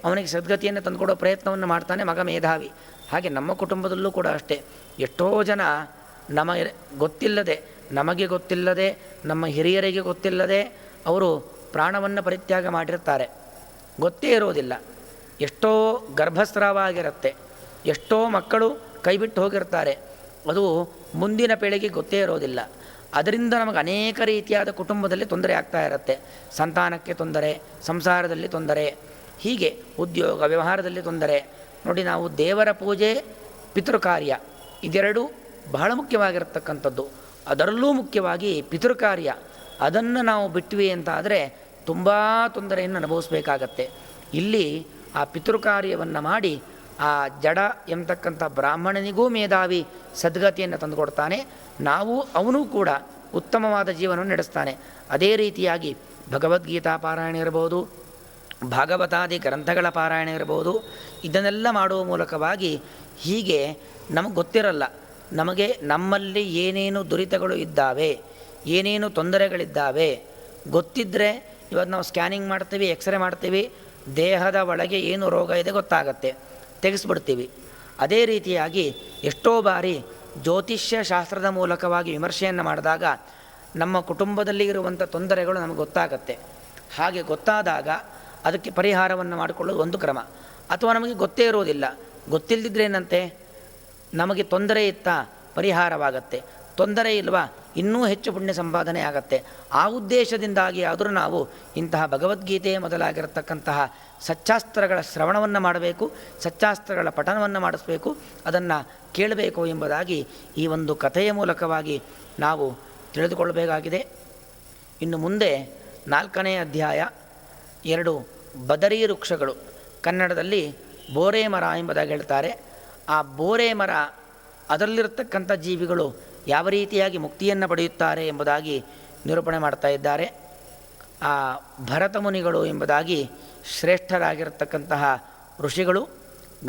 ಅವನಿಗೆ ಸದ್ಗತಿಯನ್ನು ತಂದುಕೊಡೋ ಪ್ರಯತ್ನವನ್ನು ಮಾಡ್ತಾನೆ ಮಗ ಮೇಧಾವಿ. ಹಾಗೆ ನಮ್ಮ ಕುಟುಂಬದಲ್ಲೂ ಕೂಡ ಅಷ್ಟೇ. ಎಷ್ಟೋ ಜನ ನಮಗೆ ಗೊತ್ತಿಲ್ಲದೆ ನಮ್ಮ ಹಿರಿಯರಿಗೆ ಗೊತ್ತಿಲ್ಲದೆ ಅವರು ಪ್ರಾಣವನ್ನು ಪರಿತ್ಯಾಗ ಮಾಡಿರ್ತಾರೆ, ಗೊತ್ತೇ ಇರೋದಿಲ್ಲ. ಎಷ್ಟೋ ಗರ್ಭಸ್ರಾವ ಆಗಿರುತ್ತೆ, ಎಷ್ಟೋ ಮಕ್ಕಳು ಕೈಬಿಟ್ಟು ಹೋಗಿರ್ತಾರೆ, ಅದು ಮುಂದಿನ ಪೀಳಿಗೆಗೆ ಗೊತ್ತೇ ಇರೋದಿಲ್ಲ. ಅದರಿಂದ ನಮಗೆ ಅನೇಕ ರೀತಿಯಾದ ಕುಟುಂಬದಲ್ಲಿ ತೊಂದರೆ ಆಗ್ತಾ ಇರುತ್ತೆ. ಸಂತಾನಕ್ಕೆ ತೊಂದರೆ, ಸಂಸಾರದಲ್ಲಿ ತೊಂದರೆ, ಹೀಗೆ ಉದ್ಯೋಗ ವ್ಯವಹಾರದಲ್ಲಿ ತೊಂದರೆ. ನೋಡಿ, ನಾವು ದೇವರ ಪೂಜೆ, ಪಿತೃಕಾರ್ಯ ಇದೆರಡೂ ಬಹಳ ಮುಖ್ಯವಾಗಿರತಕ್ಕಂಥದ್ದು. ಅದರಲ್ಲೂ ಮುಖ್ಯವಾಗಿ ಪಿತೃಕಾರ್ಯ, ಅದನ್ನು ನಾವು ಬಿಟ್ವಿ ಅಂತಾದರೆ ತುಂಬ ತೊಂದರೆಯನ್ನು ಅನುಭವಿಸಬೇಕಾಗತ್ತೆ. ಇಲ್ಲಿ ಆ ಪಿತೃಕಾರ್ಯವನ್ನು ಮಾಡಿ ಆ ಜಡ ಎಂಬತಕ್ಕಂಥ ಬ್ರಾಹ್ಮಣನಿಗೂ ಮೇಧಾವಿ ಸದ್ಗತಿಯನ್ನು ತಂದುಕೊಡ್ತಾನೆ. ಅವನೂ ಕೂಡ ಉತ್ತಮವಾದ ಜೀವನವನ್ನು ನಡೆಸ್ತಾನೆ. ಅದೇ ರೀತಿಯಾಗಿ ಭಗವದ್ಗೀತಾ ಪಾರಾಯಣ ಇರಬಹುದು, ಭಾಗವತಾದಿ ಗ್ರಂಥಗಳ ಪಾರಾಯಣ ಇರಬಹುದು. ಇದನ್ನೆಲ್ಲ ಮಾಡುವ ಮೂಲಕವಾಗಿ ಹೀಗೆ ನಮಗೆ ಗೊತ್ತಿರಲ್ಲ, ನಮಗೆ ನಮ್ಮಲ್ಲಿ ಏನೇನು ದುರಿತಗಳು ಇದ್ದಾವೆ, ಏನೇನು ತೊಂದರೆಗಳಿದ್ದಾವೆ ಗೊತ್ತಿದ್ದರೆ ಇವತ್ತು ನಾವು ಸ್ಕ್ಯಾನಿಂಗ್ ಮಾಡ್ತೀವಿ, ಎಕ್ಸ್ರೇ ಮಾಡ್ತೀವಿ, ದೇಹದ ಒಳಗೆ ಏನು ರೋಗ ಇದೆ ಗೊತ್ತಾಗತ್ತೆ, ತೆಗೆಸ್ಬಿಡ್ತೀವಿ. ಅದೇ ರೀತಿಯಾಗಿ ಎಷ್ಟೋ ಬಾರಿ ಜ್ಯೋತಿಷ್ಯ ಶಾಸ್ತ್ರದ ಮೂಲಕವಾಗಿ ವಿಮರ್ಶೆಯನ್ನು ಮಾಡಿದಾಗ ನಮ್ಮ ಕುಟುಂಬದಲ್ಲಿ ಇರುವಂಥ ತೊಂದರೆಗಳು ನಮಗೆ ಗೊತ್ತಾಗತ್ತೆ. ಹಾಗೆ ಗೊತ್ತಾದಾಗ ಅದಕ್ಕೆ ಪರಿಹಾರವನ್ನು ಮಾಡಿಕೊಳ್ಳೋದು ಒಂದು ಕ್ರಮ. ಅಥವಾ ನಮಗೆ ಗೊತ್ತೇ ಇರೋದಿಲ್ಲ, ಗೊತ್ತಿಲ್ಲದಿದ್ದರೆ ಏನಂತೆ, ನಮಗೆ ತೊಂದರೆ ಇತ್ತಾ ಪರಿಹಾರವಾಗತ್ತೆ, ತೊಂದರೆ ಇಲ್ವಾ ಇನ್ನೂ ಹೆಚ್ಚು ಪುಣ್ಯ ಸಂಪಾದನೆ ಆಗತ್ತೆ. ಆ ಉದ್ದೇಶದಿಂದಾಗಿ ಆದರೂ ನಾವು ಇಂತಹ ಭಗವದ್ಗೀತೆ ಮೊದಲಾಗಿರತಕ್ಕಂತಹ ಸಚ್ಚಾಸ್ತ್ರಗಳ ಶ್ರವಣವನ್ನು ಮಾಡಬೇಕು, ಸಚ್ಚಾಸ್ತ್ರಗಳ ಪಠನವನ್ನು ಮಾಡಿಸಬೇಕು, ಅದನ್ನು ಕೇಳಬೇಕು ಎಂಬುದಾಗಿ ಈ ಒಂದು ಕಥೆಯ ಮೂಲಕವಾಗಿ ನಾವು ತಿಳಿದುಕೊಳ್ಳಬೇಕಾಗಿದೆ. ಇನ್ನು ಮುಂದೆ 4ನೇ ಅಧ್ಯಾಯ 2 ಬದರಿ ವೃಕ್ಷಗಳು, ಕನ್ನಡದಲ್ಲಿ ಬೋರೆ ಮರ ಎಂಬುದಾಗಿ ಹೇಳ್ತಾರೆ. ಆ ಬೋರೆ ಮರ, ಅದರಲ್ಲಿರತಕ್ಕಂಥ ಜೀವಿಗಳು ಯಾವ ರೀತಿಯಾಗಿ ಮುಕ್ತಿಯನ್ನು ಪಡೆಯುತ್ತಾರೆ ಎಂಬುದಾಗಿ ನಿರೂಪಣೆ ಮಾಡ್ತಾ ಇದ್ದಾರೆ. ಆ ಭರತ ಮುನಿಗಳು ಎಂಬುದಾಗಿ ಶ್ರೇಷ್ಠರಾಗಿರತಕ್ಕಂತಹ ಋಷಿಗಳು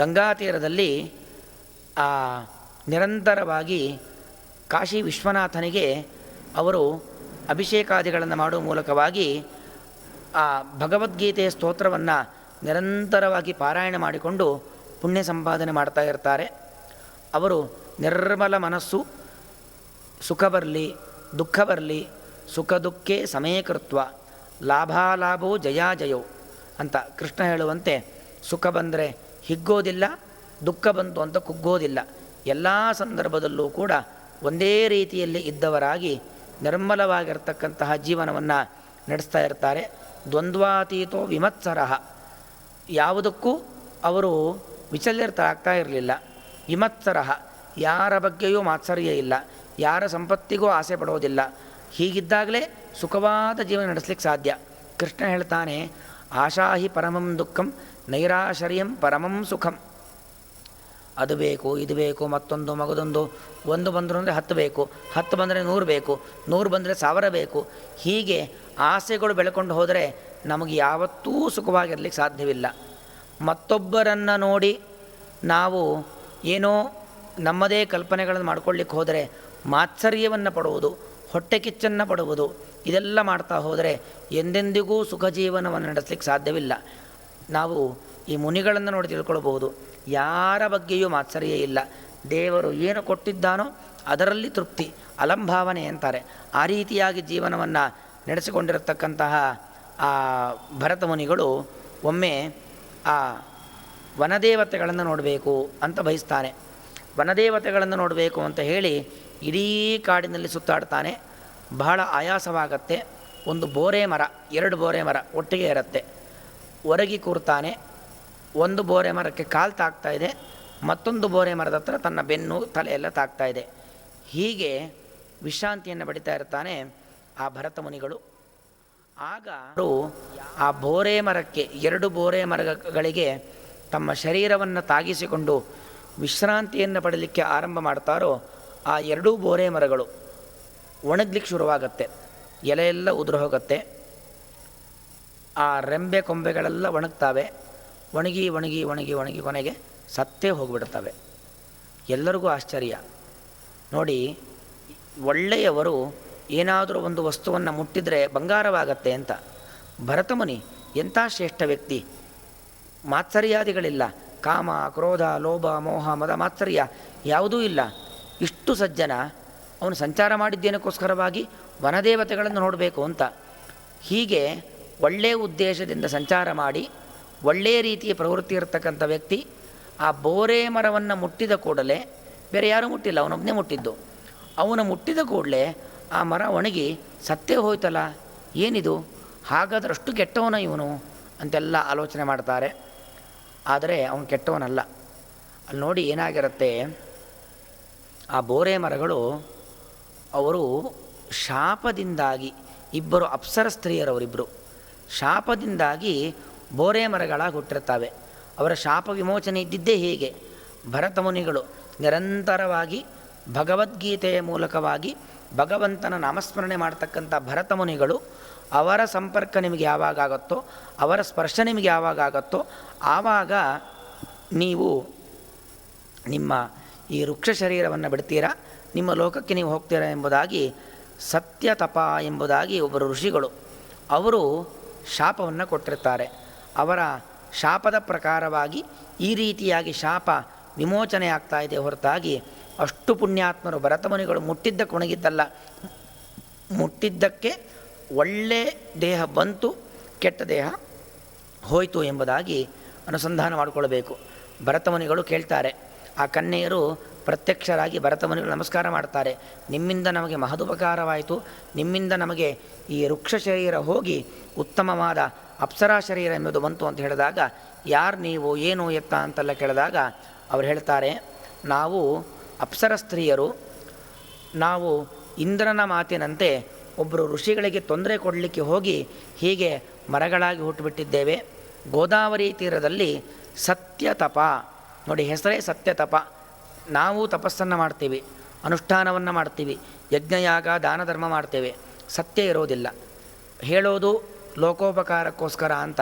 ಗಂಗಾ ತೀರದಲ್ಲಿ ನಿರಂತರವಾಗಿ ಕಾಶಿ ವಿಶ್ವನಾಥನಿಗೆ ಅವರು ಅಭಿಷೇಕಾದಿಗಳನ್ನು ಮಾಡುವ ಮೂಲಕವಾಗಿ ಆ ಭಗವದ್ಗೀತೆಯ ಸ್ತೋತ್ರವನ್ನು ನಿರಂತರವಾಗಿ ಪಾರಾಯಣ ಮಾಡಿಕೊಂಡು ಪುಣ್ಯ ಸಂಪಾದನೆ ಮಾಡ್ತಾ ಇರ್ತಾರೆ. ಅವರು ನಿರ್ಮಲ ಮನಸ್ಸು, ಸುಖ ಬರಲಿ ದುಃಖ ಬರಲಿ ಸುಖ ದುಃಖೇ ಸಮಯಕೃತ್ವ ಲಾಭಾಲಾಭೋ ಜಯಾಜಯೋ ಅಂತ ಕೃಷ್ಣ ಹೇಳುವಂತೆ, ಸುಖ ಬಂದರೆ ಹಿಗ್ಗೋದಿಲ್ಲ, ದುಃಖ ಬಂತು ಅಂತ ಕುಗ್ಗೋದಿಲ್ಲ, ಎಲ್ಲ ಸಂದರ್ಭದಲ್ಲೂ ಕೂಡ ಒಂದೇ ರೀತಿಯಲ್ಲಿ ಇದ್ದವರಾಗಿ ನಿರ್ಮಲವಾಗಿರ್ತಕ್ಕಂತಹ ಜೀವನವನ್ನು ನಡೆಸ್ತಾ ಇರ್ತಾರೆ. ದ್ವಂದ್ವಾತೀತೋ ವಿಮತ್ಸರಃ, ಯಾವುದಕ್ಕೂ ಅವರು ವಿಚಲಿತರಾಗ್ತಾ ಇರಲಿಲ್ಲ. ವಿಮತ್ಸರಃ, ಯಾರ ಬಗ್ಗೆಯೂ ಮಾತ್ಸರ್ಯ ಇಲ್ಲ, ಯಾರ ಸಂಪತ್ತಿಗೂ ಆಸೆ ಪಡೋದಿಲ್ಲ. ಹೀಗಿದ್ದಾಗಲೇ ಸುಖವಾದ ಜೀವನ ನಡೆಸಲಿಕ್ಕೆ ಸಾಧ್ಯ. ಕೃಷ್ಣ ಹೇಳ್ತಾನೆ, ಆಶಾಹಿ ಪರಮಂ ದುಃಖಂ ನೈರಾಶರ್ಯಂ ಪರಮಂ ಸುಖಂ. ಅದು ಬೇಕು, ಇದು ಬೇಕು, ಮತ್ತೊಂದು ಮಗದೊಂದು, ಒಂದು ಬಂದರು ಅಂದರೆ 10 ಬೇಕು, 10 ಬಂದರೆ 100 ಬೇಕು, 100 ಬಂದರೆ 1000 ಬೇಕು. ಹೀಗೆ ಆಸೆಗಳು ಬೆಳ್ಕೊಂಡು ಹೋದರೆ ನಮಗೆ ಯಾವತ್ತೂ ಸುಖವಾಗಿರಲಿಕ್ಕೆ ಸಾಧ್ಯವಿಲ್ಲ. ಮತ್ತೊಬ್ಬರನ್ನು ನೋಡಿ ನಾವು ಏನೋ ನಮ್ಮದೇ ಕಲ್ಪನೆಗಳನ್ನು ಮಾಡ್ಕೊಳ್ಳಿಕ್ಕೆ ಹೋದರೆ ಮಾತ್ಸರ್ಯವನ್ನು ಪಡುವುದು, ಹೊಟ್ಟೆ ಕಿಚ್ಚನ್ನು ಪಡುವುದು, ಇದೆಲ್ಲ ಮಾಡ್ತಾ ಹೋದರೆ ಎಂದೆಂದಿಗೂ ಸುಖ ಜೀವನವನ್ನು ನಡೆಸಲಿಕ್ಕೆ ಸಾಧ್ಯವಿಲ್ಲ. ನಾವು ಈ ಮುನಿಗಳನ್ನು ನೋಡಿ ತಿಳ್ಕೊಳ್ಬಹುದು, ಯಾರ ಬಗ್ಗೆಯೂ ಮಾತ್ಸರ್ಯ ಇಲ್ಲ, ದೇವರು ಏನು ಕೊಟ್ಟಿದ್ದಾನೋ ಅದರಲ್ಲಿ ತೃಪ್ತಿ, ಅಲಂಭಾವನೆ ಅಂತಾರೆ. ಆ ರೀತಿಯಾಗಿ ಜೀವನವನ್ನು ನಡೆಸಿಕೊಂಡಿರತಕ್ಕಂತಹ ಆ ಭರತ ಮುನಿಗಳು ಒಮ್ಮೆ ಆ ವನದೇವತೆಗಳನ್ನು ನೋಡಬೇಕು ಅಂತ ಬಯಸ್ತಾನೆ. ವನದೇವತೆಗಳನ್ನು ನೋಡಬೇಕು ಅಂತ ಹೇಳಿ ಇಡೀ ಕಾಡಿನಲ್ಲಿ ಸುತ್ತಾಡ್ತಾನೆ. ಬಹಳ ಆಯಾಸವಾಗತ್ತೆ. ಒಂದು ಬೋರೆ ಮರ, 2 ಬೋರೆ ಮರ ಒಟ್ಟಿಗೆ ಇರುತ್ತೆ. ಒರಗಿ ಕೂರ್ತಾನೆ. ಒಂದು ಬೋರೆ ಮರಕ್ಕೆ ಕಾಲು ತಾಗ್ತಾ ಇದೆ, ಮತ್ತೊಂದು ಬೋರೆ ಮರದ ಹತ್ರ ತನ್ನ ಬೆನ್ನು ತಲೆಯೆಲ್ಲ ತಾಗ್ತಾ ಇದೆ. ಹೀಗೆ ವಿಶ್ರಾಂತಿಯನ್ನು ಪಡಿತಾ ಇರ್ತಾನೆ ಆ ಭರತ ಮುನಿಗಳು. ಆಗ ಅವರು ಆ ಬೋರೆ ಮರಕ್ಕೆ, 2 ಬೋರೆ ಮರಗಳಿಗೆ ತಮ್ಮ ಶರೀರವನ್ನು ತಾಗಿಸಿಕೊಂಡು ವಿಶ್ರಾಂತಿಯನ್ನು ಪಡಲಿಕ್ಕೆ ಆರಂಭ ಮಾಡ್ತಾರೋ ಆ 2 ಬೋರೆ ಮರಗಳು ಒಣಗ್ಲಿಕ್ಕೆ ಶುರುವಾಗತ್ತೆ. ಎಲೆಯೆಲ್ಲ ಉದುರು ಹೋಗುತ್ತೆ. ಆ ರೆಂಬೆ ಕೊಂಬೆಗಳೆಲ್ಲ ಒಣಗ್ತವೆ. ಒಣಗಿ ಒಣಗಿ ಒಣಗಿ ಒಣಗಿ ಕೊನೆಗೆ ಸತ್ತೇ ಹೋಗಿಬಿಡ್ತವೆ. ಎಲ್ಲರಿಗೂ ಆಶ್ಚರ್ಯ. ನೋಡಿ, ಒಳ್ಳೆಯವರು ಏನಾದರೂ ಒಂದು ವಸ್ತುವನ್ನು ಮುಟ್ಟಿದರೆ ಬಂಗಾರವಾಗತ್ತೆ ಅಂತ. ಭರತಮುನಿ ಎಂಥ ಶ್ರೇಷ್ಠ ವ್ಯಕ್ತಿ, ಮಾತ್ಸರ್ಯಾದಿಗಳಿಲ್ಲ, ಕಾಮ ಕ್ರೋಧ ಲೋಭ ಮೋಹ ಮದ ಮಾತ್ಸರ್ಯ ಯಾವುದೂ ಇಲ್ಲ. ಇಷ್ಟು ಸಜ್ಜನ, ಅವನು ಸಂಚಾರ ಮಾಡಿದ್ದೇನಕ್ಕೋಸ್ಕರವಾಗಿ ವನದೇವತೆಗಳನ್ನು ನೋಡಬೇಕು ಅಂತ. ಹೀಗೆ ಒಳ್ಳೆಯ ಉದ್ದೇಶದಿಂದ ಸಂಚಾರ ಮಾಡಿ ಒಳ್ಳೆಯ ರೀತಿಯ ಪ್ರವೃತ್ತಿ ಇರತಕ್ಕಂಥ ವ್ಯಕ್ತಿ ಆ ಬೋರೆ ಮರವನ್ನು ಮುಟ್ಟಿದ ಕೂಡಲೇ, ಬೇರೆ ಯಾರೂ ಮುಟ್ಟಿಲ್ಲ, ಅವನೊಬ್ಬನೇ ಮುಟ್ಟಿದ್ದು, ಅವನು ಮುಟ್ಟಿದ ಕೂಡಲೇ ಆ ಮರ ಒಣಗಿ ಸತ್ತೇ ಹೋಯ್ತಲ್ಲ, ಏನಿದು, ಹಾಗಾದ್ರೆ ಅಷ್ಟು ಕೆಟ್ಟವನ ಇವನು ಅಂತೆಲ್ಲ ಆಲೋಚನೆ ಮಾಡ್ತಾರೆ. ಆದರೆ ಅವನು ಕೆಟ್ಟವನಲ್ಲ. ಅಲ್ಲಿ ನೋಡಿ ಏನಾಗಿರುತ್ತೆ, ಆ ಬೋರೆ ಮರಗಳು ಅವರು ಶಾಪದಿಂದಾಗಿ, ಇಬ್ಬರು ಅಪ್ಸರ ಸ್ತ್ರೀಯರವರಿಬ್ಬರು ಶಾಪದಿಂದಾಗಿ ಬೋರೆ ಮರಗಳಾಗಿ ಹುಟ್ಟಿರ್ತಾವೆ. ಅವರ ಶಾಪ ವಿಮೋಚನೆ ಇದ್ದಿದ್ದೇ ಹೀಗೆ. ಭರತಮುನಿಗಳು ನಿರಂತರವಾಗಿ ಭಗವದ್ಗೀತೆಯ ಮೂಲಕವಾಗಿ ಭಗವಂತನ ನಾಮಸ್ಮರಣೆ ಮಾಡ್ತಕ್ಕಂಥ ಭರತಮುನಿಗಳು, ಅವರ ಸಂಪರ್ಕ ನಿಮಗೆ ಯಾವಾಗ ಆಗುತ್ತೋ, ಅವರ ಸ್ಪರ್ಶ ನಿಮಗೆ ಯಾವಾಗ ಆಗುತ್ತೋ ಆವಾಗ ನೀವು ನಿಮ್ಮ ಈ ವೃಕ್ಷ ಶರೀರವನ್ನು ಬಿಡ್ತೀರಾ, ನಿಮ್ಮ ಲೋಕಕ್ಕೆ ನೀವು ಹೋಗ್ತೀರಾ ಎಂಬುದಾಗಿ ಸತ್ಯತಪ ಎಂಬುದಾಗಿ ಒಬ್ಬರು ಋಷಿಗಳು ಅವರು ಶಾಪವನ್ನು ಕೊಟ್ಟಿರ್ತಾರೆ. ಅವರ ಶಾಪದ ಪ್ರಕಾರವಾಗಿ ಈ ರೀತಿಯಾಗಿ ಶಾಪ ವಿಮೋಚನೆ ಆಗ್ತಾ ಇದೆ ಹೊರತಾಗಿ ಅಷ್ಟು ಪುಣ್ಯಾತ್ಮರು ಭರತಮುನಿಗಳು ಮುಟ್ಟಿದ್ದ ಕೊಣಗಿದ್ದಲ್ಲ, ಮುಟ್ಟಿದ್ದಕ್ಕೆ ಒಳ್ಳೆ ದೇಹ ಬಂತು, ಕೆಟ್ಟ ದೇಹ ಹೋಯಿತು ಎಂಬುದಾಗಿ ಅನುಸಂಧಾನ ಮಾಡಿಕೊಳ್ಬೇಕು. ಭರತಮುನಿಗಳು ಕೇಳ್ತಾರೆ, ಆ ಕನ್ಯೆಯರು ಪ್ರತ್ಯಕ್ಷರಾಗಿ ಭರತಮುನಿಗಳು ನಮಸ್ಕಾರ ಮಾಡ್ತಾರೆ, ನಿಮ್ಮಿಂದ ನಮಗೆ ಮಹದುಪಕಾರವಾಯಿತು, ನಿಮ್ಮಿಂದ ನಮಗೆ ಈ ವೃಕ್ಷ ಶರೀರ ಹೋಗಿ ಉತ್ತಮವಾದ ಅಪ್ಸರಾ ಶರೀರ ಎಂಬುದು ಬಂತು ಅಂತ ಹೇಳಿದಾಗ, ಯಾರು ನೀವು, ಏನು ಎತ್ತ ಅಂತೆಲ್ಲ ಕೇಳಿದಾಗ ಅವರು ಹೇಳ್ತಾರೆ, ನಾವು ಅಪ್ಸರ ಸ್ತ್ರೀಯರು, ನಾವು ಇಂದ್ರನ ಮಾತಿನಂತೆ ಒಬ್ಬರು ಋಷಿಗಳಿಗೆ ತೊಂದರೆ ಕೊಡಲಿಕ್ಕೆ ಹೋಗಿ ಹೀಗೆ ಮರಗಳಾಗಿ ಹುಟ್ಟುಬಿಟ್ಟಿದ್ದೇವೆ. ಗೋದಾವರಿ ತೀರದಲ್ಲಿ ಸತ್ಯತಪ, ನೋಡಿ ಹೆಸರೇ ಸತ್ಯತಪ. ನಾವು ತಪಸ್ಸನ್ನು ಮಾಡ್ತೀವಿ, ಅನುಷ್ಠಾನವನ್ನು ಮಾಡ್ತೀವಿ, ಯಜ್ಞಯಾಗ ದಾನ ಧರ್ಮ ಮಾಡ್ತೇವೆ, ಸತ್ಯ ಇರೋದಿಲ್ಲ. ಹೇಳೋದು ಲೋಕೋಪಕಾರಕ್ಕೋಸ್ಕರ ಅಂತ,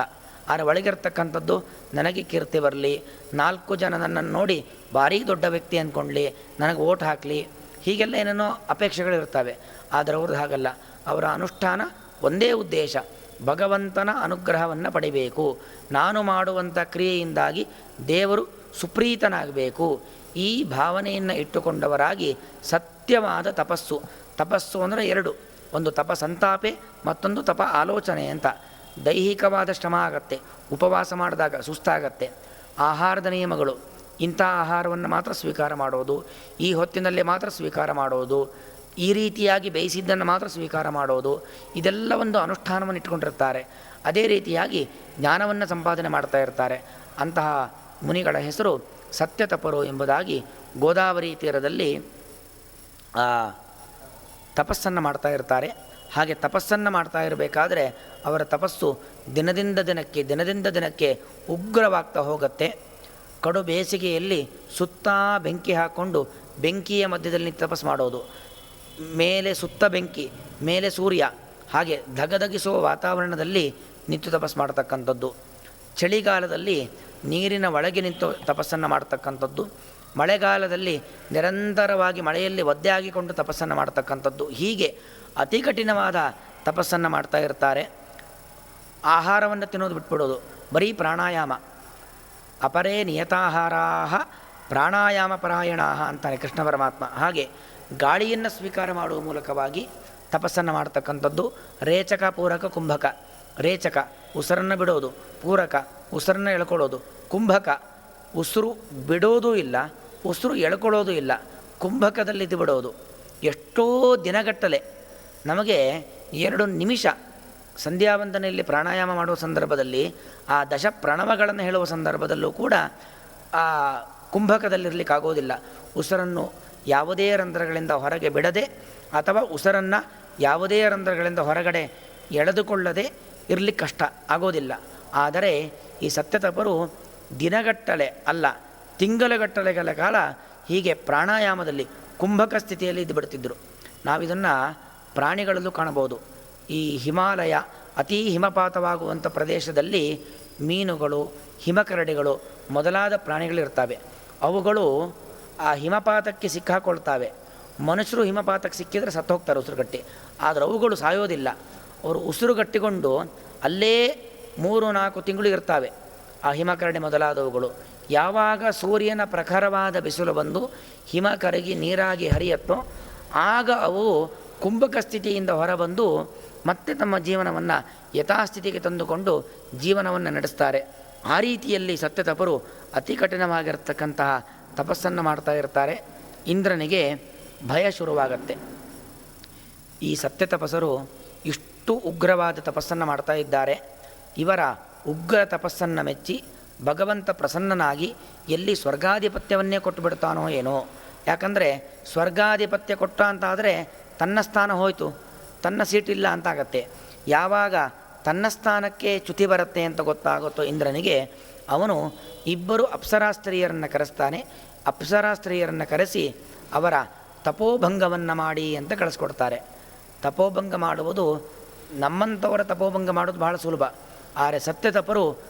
ಆದರೆ ಒಳಗಿರ್ತಕ್ಕಂಥದ್ದು ನನಗೆ ಕೀರ್ತಿ ಬರಲಿ, 4 ಜನ ನನ್ನನ್ನು ನೋಡಿ ಭಾರೀ ದೊಡ್ಡ ವ್ಯಕ್ತಿ ಅಂದ್ಕೊಳ್ಳಿ, ನನಗೆ ಓಟ್ ಹಾಕಲಿ, ಹೀಗೆಲ್ಲ ಏನೇನೋ ಅಪೇಕ್ಷೆಗಳಿರ್ತವೆ. ಆದರೆ ಅವ್ರದ್ದು ಹಾಗಲ್ಲ. ಅವರ ಅನುಷ್ಠಾನ ಒಂದೇ ಉದ್ದೇಶ, ಭಗವಂತನ ಅನುಗ್ರಹವನ್ನು ಪಡಿಬೇಕು, ನಾನು ಮಾಡುವಂಥ ಕ್ರಿಯೆಯಿಂದಾಗಿ ದೇವರು ಸುಪ್ರೀತನಾಗಬೇಕು, ಈ ಭಾವನೆಯನ್ನು ಇಟ್ಟುಕೊಂಡವರಾಗಿ ಸತ್ಯವಾದ ತಪಸ್ಸು. ತಪಸ್ಸು ಅಂದರೆ 2, ಒಂದು ತಪ ಸಂತಾಪೆ, ಮತ್ತೊಂದು ತಪ ಆಲೋಚನೆ ಅಂತ. ದೈಹಿಕವಾದ ಶ್ರಮ ಆಗತ್ತೆ, ಉಪವಾಸ ಮಾಡಿದಾಗ ಸುಸ್ತಾಗತ್ತೆ. ಆಹಾರದ ನಿಯಮಗಳು, ಇಂಥ ಆಹಾರವನ್ನು ಮಾತ್ರ ಸ್ವೀಕಾರ ಮಾಡೋದು, ಈ ಹೊತ್ತಿನಲ್ಲಿ ಮಾತ್ರ ಸ್ವೀಕಾರ ಮಾಡೋದು, ಈ ರೀತಿಯಾಗಿ ಬೇಯಿಸಿದ್ದನ್ನು ಮಾತ್ರ ಸ್ವೀಕಾರ ಮಾಡೋದು, ಇದೆಲ್ಲ ಒಂದು ಅನುಷ್ಠಾನವನ್ನು ಇಟ್ಕೊಂಡಿರ್ತಾರೆ. ಅದೇ ರೀತಿಯಾಗಿ ಜ್ಞಾನವನ್ನು ಸಂಪಾದನೆ ಮಾಡ್ತಾ ಇರ್ತಾರೆ. ಅಂತಹ ಮುನಿಗಳ ಹೆಸರು ಸತ್ಯತಪರು ಎಂಬುದಾಗಿ ಗೋದಾವರಿ ತೀರದಲ್ಲಿ ತಪಸ್ಸನ್ನು ಮಾಡ್ತಾ ಇರ್ತಾರೆ. ಹಾಗೆ ತಪಸ್ಸನ್ನು ಮಾಡ್ತಾ ಇರಬೇಕಾದ್ರೆ ಅವರ ತಪಸ್ಸು ದಿನದಿಂದ ದಿನಕ್ಕೆ ಉಗ್ರವಾಗ್ತಾ ಹೋಗುತ್ತೆ. ಕಡು ಬೇಸಿಗೆಯಲ್ಲಿ ಸುತ್ತಾ ಬೆಂಕಿ ಹಾಕ್ಕೊಂಡು ಬೆಂಕಿಯ ಮಧ್ಯದಲ್ಲಿ ತಪಸ್ಸು ಮಾಡೋದು, ಮೇಲೆ ಸುತ್ತ ಬೆಂಕಿ, ಮೇಲೆ ಸೂರ್ಯ, ಹಾಗೆ ಧಗಧಗಿಸುವ ವಾತಾವರಣದಲ್ಲಿ ನಿಂತು ತಪಸ್ಸು ಮಾಡ್ತಕ್ಕಂಥದ್ದು. ಚಳಿಗಾಲದಲ್ಲಿ ನೀರಿನ ಒಳಗೆ ನಿಂತು ತಪಸ್ಸನ್ನು ಮಾಡ್ತಕ್ಕಂಥದ್ದು, ಮಳೆಗಾಲದಲ್ಲಿ ನಿರಂತರವಾಗಿ ಮಳೆಯಲ್ಲಿ ಒದ್ದೆ ಆಗಿಕೊಂಡು ತಪಸ್ಸನ್ನು ಮಾಡ್ತಕ್ಕಂಥದ್ದು, ಹೀಗೆ ಅತಿ ಕಠಿಣವಾದ ತಪಸ್ಸನ್ನು ಮಾಡ್ತಾ ಇರ್ತಾರೆ. ಆಹಾರವನ್ನು ತಿನ್ನೋದು ಬಿಟ್ಬಿಡೋದು, ಬರೀ ಪ್ರಾಣಾಯಾಮ. ಅಪರೇ ನಿಯತಾಹಾರಾ ಪ್ರಾಣಾಯಾಮ ಪರಾಯಣ ಅಂತಾನೆ ಕೃಷ್ಣ ಪರಮಾತ್ಮ. ಹಾಗೆ ಗಾಳಿಯನ್ನು ಸ್ವೀಕಾರ ಮಾಡುವ ಮೂಲಕವಾಗಿ ತಪಸ್ಸನ್ನು ಮಾಡ್ತಕ್ಕಂಥದ್ದು. ರೇಚಕ, ಪೂರಕ, ಕುಂಭಕ. ರೇಚಕ ಉಸಿರನ್ನು ಬಿಡೋದು, ಪೂರಕ ಉಸಿರನ್ನು ಎಳ್ಕೊಳ್ಳೋದು, ಕುಂಭಕ ಉಸಿರು ಬಿಡೋದೂ ಇಲ್ಲ, ಉಸಿರು ಎಳ್ಕೊಳ್ಳೋದು ಇಲ್ಲ, ಕುಂಭಕದಲ್ಲಿದ್ದು ಬಿಡೋದು. ಎಷ್ಟೋ ದಿನಗಟ್ಟಲೆ ನಮಗೆ 2 ನಿಮಿಷ ಸಂಧ್ಯಾವಂದನೆಯಲ್ಲಿ ಪ್ರಾಣಾಯಾಮ ಮಾಡುವ ಸಂದರ್ಭದಲ್ಲಿ, ಆ ದಶ ಪ್ರಣವಗಳನ್ನು ಹೇಳುವ ಸಂದರ್ಭದಲ್ಲೂ ಕೂಡ ಆ ಕುಂಭಕದಲ್ಲಿರಲಿಕ್ಕಾಗೋದಿಲ್ಲ. ಉಸಿರನ್ನು ಯಾವುದೇ ರಂಧ್ರಗಳಿಂದ ಹೊರಗೆ ಬಿಡದೆ ಅಥವಾ ಉಸಿರನ್ನು ಯಾವುದೇ ರಂಧ್ರಗಳಿಂದ ಹೊರಗಡೆ ಎಳೆದುಕೊಳ್ಳದೆ ಇರಲಿಕ್ಕೆ ಕಷ್ಟ ಆಗೋದಿಲ್ಲ. ಆದರೆ ಈ ಸತ್ಯತಪರು ದಿನಗಟ್ಟಲೆ ಅಲ್ಲ, ತಿಂಗಳುಗಟ್ಟಲೆಗಳ ಕಾಲ ಹೀಗೆ ಪ್ರಾಣಾಯಾಮದಲ್ಲಿ ಕುಂಭಕ ಸ್ಥಿತಿಯಲ್ಲಿ ಇದ್ದು ಬಿಡ್ತಿದ್ದರು. ನಾವಿದನ್ನು ಪ್ರಾಣಿಗಳಲ್ಲೂ ಕಾಣಬಹುದು. ಈ ಹಿಮಾಲಯ ಅತೀ ಹಿಮಪಾತವಾಗುವಂಥ ಪ್ರದೇಶದಲ್ಲಿ ಮೀನುಗಳು, ಹಿಮಕರಡಿಗಳು ಮೊದಲಾದ ಪ್ರಾಣಿಗಳಿರ್ತವೆ. ಅವುಗಳು ಆ ಹಿಮಪಾತಕ್ಕೆ ಸಿಕ್ಕಾಕೊಳ್ತವೆ. ಮನುಷ್ಯರು ಹಿಮಪಾತಕ್ಕೆ ಸಿಕ್ಕಿದರೆ ಸತ್ತು ಹೋಗ್ತಾರೆ ಉಸಿರುಗಟ್ಟಿ. ಆದರೆ ಅವುಗಳು ಸಾಯೋದಿಲ್ಲ. ಅವರು ಉಸಿರುಗಟ್ಟಿಕೊಂಡು ಅಲ್ಲೇ 3-4 ತಿಂಗಳು ಇರ್ತವೆ ಆ ಹಿಮಕರಡಿ ಮೊದಲಾದವುಗಳು. ಯಾವಾಗ ಸೂರ್ಯನ ಪ್ರಖರವಾದ ಬಿಸಿಲು ಬಂದು ಹಿಮ ಕರಗಿ ನೀರಾಗಿ ಹರಿಯತ್ತೋ ಆಗ ಅವು ಕುಂಭಕ ಸ್ಥಿತಿಯಿಂದ ಹೊರಬಂದು ಮತ್ತೆ ತಮ್ಮ ಜೀವನವನ್ನು ಯಥಾಸ್ಥಿತಿಗೆ ತಂದುಕೊಂಡು ಜೀವನವನ್ನು ನಡೆಸ್ತಾರೆ. ಆ ರೀತಿಯಲ್ಲಿ ಸತ್ಯತಪರು ಅತಿ ಕಠಿಣವಾಗಿರ್ತಕ್ಕಂತಹ ತಪಸ್ಸನ್ನು ಮಾಡ್ತಾ ಇರ್ತಾರೆ. ಇಂದ್ರನಿಗೆ ಭಯ ಶುರುವಾಗತ್ತೆ. ಈ ಸತ್ಯತಪಸ್ಸರು ಇಷ್ಟು ಉಗ್ರವಾದ ತಪಸ್ಸನ್ನು ಮಾಡ್ತಾ ಇದ್ದಾರೆ. ಇವರ ಉಗ್ರ ತಪಸ್ಸನ್ನು ಮೆಚ್ಚಿ ಭಗವಂತ ಪ್ರಸನ್ನನಾಗಿ ಎಲ್ಲಿ ಸ್ವರ್ಗಾಧಿಪತ್ಯವನ್ನೇ ಕೊಟ್ಟು ಬಿಡ್ತಾನೋ ಏನೋ. ಯಾಕಂದರೆ ಸ್ವರ್ಗಾಧಿಪತ್ಯ ಕೊಟ್ಟ ಅಂತಾದರೆ ತನ್ನ ಸ್ಥಾನ ಹೋಯಿತು, ತನ್ನ ಸೀಟಿಲ್ಲ ಅಂತಾಗತ್ತೆ. ಯಾವಾಗ ತನ್ನ ಸ್ಥಾನಕ್ಕೆ ಚ್ಯುತಿ ಬರುತ್ತೆ ಅಂತ ಗೊತ್ತಾಗುತ್ತೋ ಇಂದ್ರನಿಗೆ, ಅವನು ಇಬ್ಬರು ಅಪ್ಸರಾಸ್ತ್ರೀಯರನ್ನು ಕರೆಸ್ತಾನೆ. ಅಪ್ಸರಾಸ್ತ್ರೀಯರನ್ನು ಕರೆಸಿ ಅವರ ತಪೋಭಂಗವನ್ನು ಮಾಡಿ ಅಂತ ಕಳಿಸ್ಕೊಡ್ತಾರೆ. ತಪೋಭಂಗ ಮಾಡುವುದು ನಮ್ಮಂಥವರ ತಪೋಭಂಗ ಮಾಡೋದು ಬಹಳ ಸುಲಭ. ಆದರೆ ಸತ್ಯತಪರು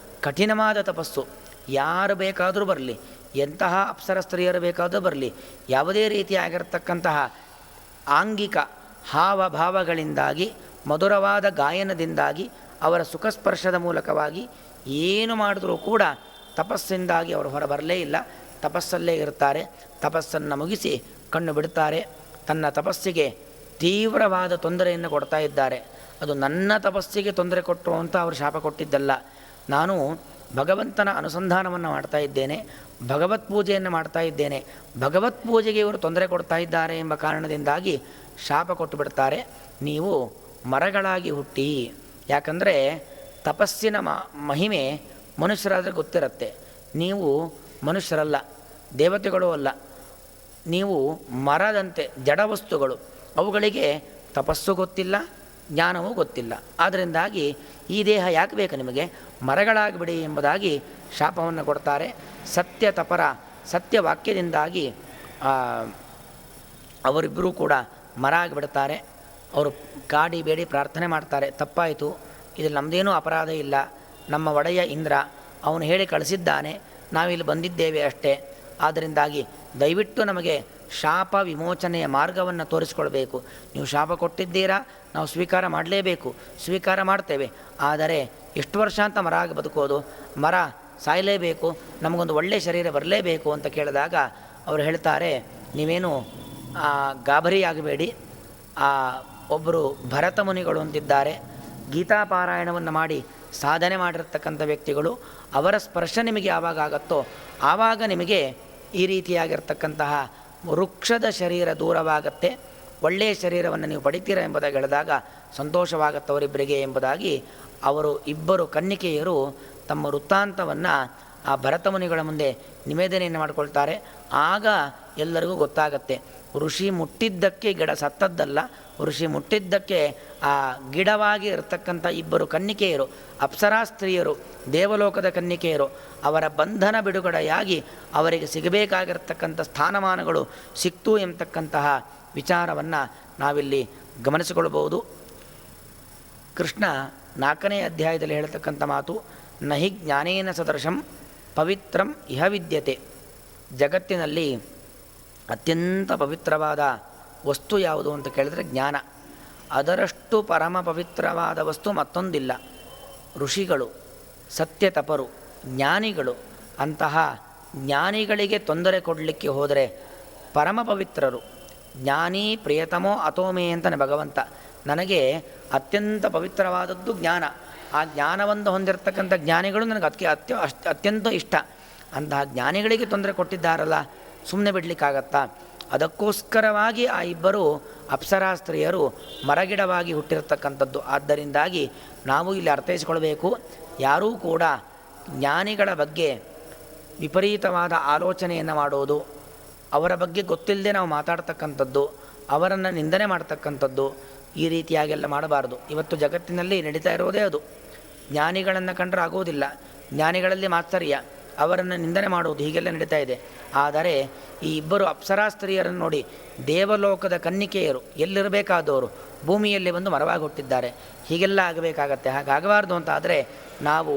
ಕಠಿಣವಾದ ತಪಸ್ಸು. ಯಾರು ಬೇಕಾದರೂ ಬರಲಿ, ಎಂತಹ ಅಪ್ಸರ ಸ್ತ್ರೀಯರು ಬೇಕಾದರೂ ಬರಲಿ, ಯಾವುದೇ ರೀತಿಯಾಗಿರ್ತಕ್ಕಂತಹ ಆಂಗಿಕ ಹಾವಭಾವಗಳಿಂದಾಗಿ, ಮಧುರವಾದ ಗಾಯನದಿಂದಾಗಿ, ಅವರ ಸುಖಸ್ಪರ್ಶದ ಮೂಲಕವಾಗಿ ಏನು ಮಾಡಿದ್ರೂ ಕೂಡ ತಪಸ್ಸಿಂದಾಗಿ ಅವರು ಹೊರಬರಲೇ ಇಲ್ಲ. ತಪಸ್ಸಲ್ಲೇ ಇರ್ತಾರೆ. ತಪಸ್ಸನ್ನು ಮುಗಿಸಿ ಕಣ್ಣು ಬಿಡ್ತಾರೆ. ತನ್ನ ತಪಸ್ಸಿಗೆ ತೀವ್ರವಾದ ತೊಂದರೆಯನ್ನು ಕೊಡ್ತಾ ಇದ್ದಾರೆ. ಅದು ನನ್ನ ತಪಸ್ಸಿಗೆ ತೊಂದರೆ ಕೊಟ್ಟರು ಅಂತ ಅವರು ಶಾಪ ಕೊಟ್ಟಿದ್ದಲ್ಲ. ನಾನು ಭಗವಂತನ ಅನುಸಂಧಾನವನ್ನು ಮಾಡ್ತಾ ಇದ್ದೇನೆ, ಭಗವತ್ ಪೂಜೆಯನ್ನು ಮಾಡ್ತಾ ಇದ್ದೇನೆ, ಭಗವತ್ ಪೂಜೆಗೆ ಇವರು ತೊಂದರೆ ಕೊಡ್ತಾ ಇದ್ದಾರೆ ಎಂಬ ಕಾರಣದಿಂದಾಗಿ ಶಾಪ ಕೊಟ್ಟು ಬಿಡ್ತಾರೆ. ನೀವು ಮರಗಳಾಗಿ ಹುಟ್ಟಿ. ಯಾಕಂದರೆ ತಪಸ್ಸಿನ ಮಹಿಮೆ ಮನುಷ್ಯರಾದರೆ ಗೊತ್ತಿರುತ್ತೆ. ನೀವು ಮನುಷ್ಯರಲ್ಲ, ದೇವತೆಗಳೂ ಅಲ್ಲ. ನೀವು ಮರದಂತೆ ಜಡವಸ್ತುಗಳು. ಅವುಗಳಿಗೆ ತಪಸ್ಸು ಗೊತ್ತಿಲ್ಲ, ಜ್ಞಾನವೂ ಗೊತ್ತಿಲ್ಲ. ಆದ್ದರಿಂದಾಗಿ ಈ ದೇಹ ಯಾಕೆ ಬೇಕು ನಿಮಗೆ, ಮರಗಳಾಗಿಬಿಡಿ ಎಂಬುದಾಗಿ ಶಾಪವನ್ನು ಕೊಡ್ತಾರೆ. ಸತ್ಯ ತಪರ ಸತ್ಯವಾಕ್ಯದಿಂದಾಗಿ ಅವರಿಬ್ಬರೂ ಕೂಡ ಮರ ಆಗಿಬಿಡ್ತಾರೆ. ಅವರು ಕಾಡಿ ಬೇಡಿ ಪ್ರಾರ್ಥನೆ ಮಾಡ್ತಾರೆ. ತಪ್ಪಾಯಿತು, ಇದು ನಮ್ಮದೇನೂ ಅಪರಾಧ ಇಲ್ಲ, ನಮ್ಮ ಒಡೆಯ ಇಂದ್ರ ಅವನು ಹೇಳಿ ಕಳಿಸಿದ್ದಾನೆ, ನಾವಿಲ್ಲಿ ಬಂದಿದ್ದೇವೆ ಅಷ್ಟೇ. ಆದ್ದರಿಂದಾಗಿ ದಯವಿಟ್ಟು ನಮಗೆ ಶಾಪ ವಿಮೋಚನೆಯ ಮಾರ್ಗವನ್ನು ತೋರಿಸ್ಕೊಳ್ಬೇಕು. ನೀವು ಶಾಪ ಕೊಟ್ಟಿದ್ದೀರಾ, ನಾವು ಸ್ವೀಕಾರ ಮಾಡಲೇಬೇಕು, ಸ್ವೀಕಾರ ಮಾಡ್ತೇವೆ. ಆದರೆ ಎಷ್ಟು ವರ್ಷ ಅಂತ ಮರ ಆಗಿ ಬದುಕೋದು, ಮರ ಸಾಯಲೇಬೇಕು, ನಮಗೊಂದು ಒಳ್ಳೆಯ ಶರೀರ ಬರಲೇಬೇಕು ಅಂತ ಕೇಳಿದಾಗ ಅವರು ಹೇಳ್ತಾರೆ, ನೀವೇನು ಗಾಬರಿಯಾಗಬೇಡಿ. ಒಬ್ಬರು ಭರತ ಮುನಿಗಳು ಅಂತಿದ್ದಾರೆ, ಗೀತಾಪಾರಾಯಣವನ್ನು ಮಾಡಿ ಸಾಧನೆ ಮಾಡಿರ್ತಕ್ಕಂಥ ವ್ಯಕ್ತಿಗಳು. ಅವರ ಸ್ಪರ್ಶ ನಿಮಗೆ ಯಾವಾಗ ಆಗುತ್ತೋ ಆವಾಗ ನಿಮಗೆ ಈ ರೀತಿಯಾಗಿರ್ತಕ್ಕಂತಹ ವೃಕ್ಷದ ಶರೀರ ದೂರವಾಗತ್ತೆ, ಒಳ್ಳೆಯ ಶರೀರವನ್ನು ನೀವು ಪಡಿತೀರ ಎಂಬುದಾಗಿ ಹೇಳಿದಾಗ ಸಂತೋಷವಾಗತ್ತವರಿಬ್ಬರಿಗೆ ಎಂಬುದಾಗಿ ಅವರು ಇಬ್ಬರು ಕನ್ನಿಕೆಯರು ತಮ್ಮ ವೃತ್ತಾಂತವನ್ನು ಆ ಭರತ ಮುನಿಗಳ ಮುಂದೆ ನಿವೇದನೆಯನ್ನು ಮಾಡಿಕೊಳ್ತಾರೆ. ಆಗ ಎಲ್ಲರಿಗೂ ಗೊತ್ತಾಗತ್ತೆ, ಋಷಿ ಮುಟ್ಟಿದ್ದಕ್ಕೆ ಗಿಡ ಸತ್ತದ್ದಲ್ಲ, ಋಷಿ ಮುಟ್ಟಿದ್ದಕ್ಕೆ ಆ ಗಿಡವಾಗಿ ಇರತಕ್ಕಂಥ ಇಬ್ಬರು ಕನ್ನಿಕೆಯರು, ಅಪ್ಸರಾ ಸ್ತ್ರೀಯರು, ದೇವಲೋಕದ ಕನ್ನಿಕೆಯರು, ಅವರ ಬಂಧನ ಬಿಡುಗಡೆಯಾಗಿ ಅವರಿಗೆ ಸಿಗಬೇಕಾಗಿರ್ತಕ್ಕಂಥ ಸ್ಥಾನಮಾನಗಳು ಸಿಕ್ತು ಎಂಬತಕ್ಕಂತಹ ವಿಚಾರವನ್ನು ನಾವಿಲ್ಲಿ ಗಮನಿಸಿಕೊಳ್ಳಬಹುದು. ಕೃಷ್ಣ 4ನೇ ಅಧ್ಯಾಯದಲ್ಲಿ ಹೇಳ್ತಕ್ಕಂಥ ಮಾತು, ನಹಿ ಜ್ಞಾನೇನ ಸದೃಶಂ ಪವಿತ್ರಂ ಇಹ ವಿದ್ಯತೆ. ಜಗತ್ತಿನಲ್ಲಿ ಅತ್ಯಂತ ಪವಿತ್ರವಾದ ವಸ್ತು ಯಾವುದು ಅಂತ ಕೇಳಿದರೆ ಜ್ಞಾನ. ಅದರಷ್ಟು ಪರಮ ಪವಿತ್ರವಾದ ವಸ್ತು ಮತ್ತೊಂದಿಲ್ಲ. ಋಷಿಗಳು, ಸತ್ಯತಪರು, ಜ್ಞಾನಿಗಳು, ಅಂತಹ ಜ್ಞಾನಿಗಳಿಗೆ ತೊಂದರೆ ಕೊಡಲಿಕ್ಕೆ ಹೋದರೆ ಪರಮ ಪವಿತ್ರರು. ಜ್ಞಾನಿ ಪ್ರಿಯತಮೋ ಅಥೋಮೇ ಅಂತಾನೆ ಭಗವಂತ. ನನಗೆ ಅತ್ಯಂತ ಪವಿತ್ರವಾದದ್ದು ಜ್ಞಾನ. ಆ ಜ್ಞಾನವನ್ನು ಹೊಂದಿರತಕ್ಕಂಥ ಜ್ಞಾನಿಗಳು ನನಗೆ ಅತ್ಯಂತ ಇಷ್ಟ. ಅಂತಹ ಜ್ಞಾನಿಗಳಿಗೆ ತೊಂದರೆ ಕೊಟ್ಟಿದ್ದಾರಲ್ಲ, ಸುಮ್ಮನೆ ಬಿಡಲಿಕ್ಕಾಗತ್ತಾ? ಅದಕ್ಕೋಸ್ಕರವಾಗಿ ಆ ಇಬ್ಬರು ಅಪ್ಸರಾ ಸ್ತ್ರೀಯರು ಮರಗಿಡವಾಗಿ ಹುಟ್ಟಿರತಕ್ಕಂಥದ್ದು. ಆದ್ದರಿಂದಾಗಿ ನಾವು ಇಲ್ಲಿ ಅರ್ಥೈಸಿಕೊಳ್ಬೇಕು, ಯಾರೂ ಕೂಡ ಜ್ಞಾನಿಗಳ ಬಗ್ಗೆ ವಿಪರೀತವಾದ ಆಲೋಚನೆಯನ್ನು ಮಾಡೋದು, ಅವರ ಬಗ್ಗೆ ಗೊತ್ತಿಲ್ಲದೆ ನಾವು ಮಾತಾಡ್ತಕ್ಕಂಥದ್ದು, ಅವರನ್ನು ನಿಂದನೆ ಮಾಡ್ತಕ್ಕಂಥದ್ದು, ಈ ರೀತಿಯಾಗೆಲ್ಲ ಮಾಡಬಾರ್ದು. ಇವತ್ತು ಜಗತ್ತಿನಲ್ಲಿ ನಡೀತಾ ಇರೋದೇ ಅದು. ಜ್ಞಾನಿಗಳನ್ನು ಕಂಡ್ರೆ ಆಗೋದಿಲ್ಲ, ಜ್ಞಾನಿಗಳಲ್ಲಿ ಮಾತ್ಸರ್ಯ, ಅವರನ್ನು ನಿಂದನೆ ಮಾಡುವುದು, ಹೀಗೆಲ್ಲ ನಡೀತಾ ಇದೆ. ಆದರೆ ಈ ಇಬ್ಬರು ಅಪ್ಸರಾ ಸ್ತ್ರೀಯರನ್ನು ನೋಡಿ, ದೇವಲೋಕದ ಕನ್ನಿಕೆಯರು, ಎಲ್ಲಿರಬೇಕಾದವರು ಭೂಮಿಯಲ್ಲಿ ಬಂದು ಮರವಾಗಿ ಹುಟ್ಟಿದ್ದಾರೆ. ಹೀಗೆಲ್ಲ ಆಗಬೇಕಾಗತ್ತೆ. ಹಾಗಾಗಬಾರ್ದು ಅಂತ ಆದರೆ ನಾವು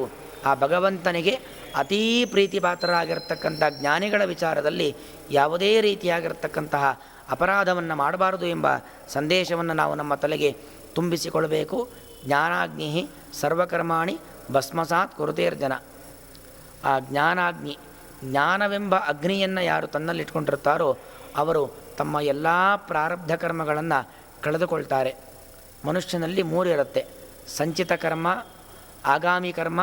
ಆ ಭಗವಂತನಿಗೆ ಅತೀ ಪ್ರೀತಿಪಾತ್ರರಾಗಿರ್ತಕ್ಕಂಥ ಜ್ಞಾನಿಗಳ ವಿಚಾರದಲ್ಲಿ ಯಾವುದೇ ರೀತಿಯಾಗಿರ್ತಕ್ಕಂತಹ ಅಪರಾಧವನ್ನು ಮಾಡಬಾರದು ಎಂಬ ಸಂದೇಶವನ್ನು ನಾವು ನಮ್ಮ ತಲೆಗೆ ತುಂಬಿಸಿಕೊಳ್ಳಬೇಕು. ಜ್ಞಾನಾಗ್ನಿ ಸರ್ವಕರ್ಮಾಣಿ ಭಸ್ಮಸಾತ್ ಕುರುತೇರ್ಜನ. ಆ ಜ್ಞಾನಾಗ್ನಿ, ಜ್ಞಾನವೆಂಬ ಅಗ್ನಿಯನ್ನು ಯಾರು ತನ್ನಲ್ಲಿಟ್ಕೊಂಡಿರ್ತಾರೋ ಅವರು ತಮ್ಮ ಎಲ್ಲ ಪ್ರಾರಬ್ಧ ಕರ್ಮಗಳನ್ನು ಕಳೆದುಕೊಳ್ತಾರೆ. ಮನುಷ್ಯನಲ್ಲಿ 3 ಇರುತ್ತೆ: ಸಂಚಿತ ಕರ್ಮ, ಆಗಾಮಿ ಕರ್ಮ,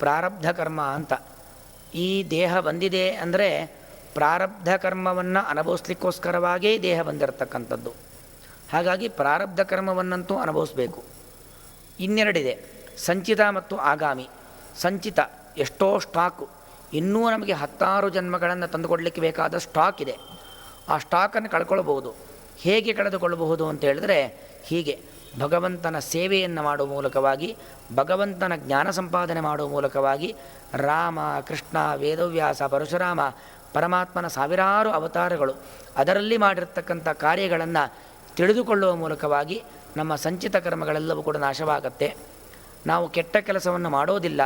ಪ್ರಾರಬ್ಧ ಕರ್ಮ ಅಂತ. ಈ ದೇಹ ಬಂದಿದೆ ಅಂದರೆ ಪ್ರಾರಬ್ಧ ಕರ್ಮವನ್ನು ಅನುಭವಿಸ್ಲಿಕ್ಕೋಸ್ಕರವಾಗೇ ದೇಹ ಬಂದಿರತಕ್ಕಂಥದ್ದು. ಹಾಗಾಗಿ ಪ್ರಾರಬ್ಧ ಕರ್ಮವನ್ನಂತೂ ಅನುಭವಿಸಬೇಕು. ಇನ್ನೆರಡಿದೆ, ಸಂಚಿತ ಮತ್ತು ಆಗಾಮಿ. ಸಂಚಿತ ಎಷ್ಟೋ ಸ್ಟಾಕು, ಇನ್ನೂ ನಮಗೆ 10 ಜನ್ಮಗಳನ್ನು ತಂದುಕೊಡಲಿಕ್ಕೆ ಬೇಕಾದ ಸ್ಟಾಕ್ ಇದೆ. ಆ ಸ್ಟಾಕನ್ನು ಕಳ್ಕೊಳ್ಬಹುದು. ಹೇಗೆ ಕಳೆದುಕೊಳ್ಳಬಹುದು ಅಂತ ಹೇಳಿದ್ರೆ ಹೀಗೆ, ಭಗವಂತನ ಸೇವೆಯನ್ನು ಮಾಡುವ ಮೂಲಕವಾಗಿ, ಭಗವಂತನ ಜ್ಞಾನ ಸಂಪಾದನೆ ಮಾಡುವ ಮೂಲಕವಾಗಿ ರಾಮ, ಕೃಷ್ಣ, ವೇದವ್ಯಾಸ, ಪರಶುರಾಮ, ಪರಮಾತ್ಮನ ಸಾವಿರಾರು ಅವತಾರಗಳು ಅದರಲ್ಲಿ ಮಾಡಿರ್ತಕ್ಕಂಥ ಕಾರ್ಯಗಳನ್ನು ತಿಳಿದುಕೊಳ್ಳುವ ಮೂಲಕವಾಗಿ ನಮ್ಮ ಸಂಚಿತ ಕರ್ಮಗಳೆಲ್ಲವೂ ಕೂಡ ನಾಶವಾಗತ್ತೆ. ನಾವು ಕೆಟ್ಟ ಕೆಲಸವನ್ನು ಮಾಡೋದಿಲ್ಲ,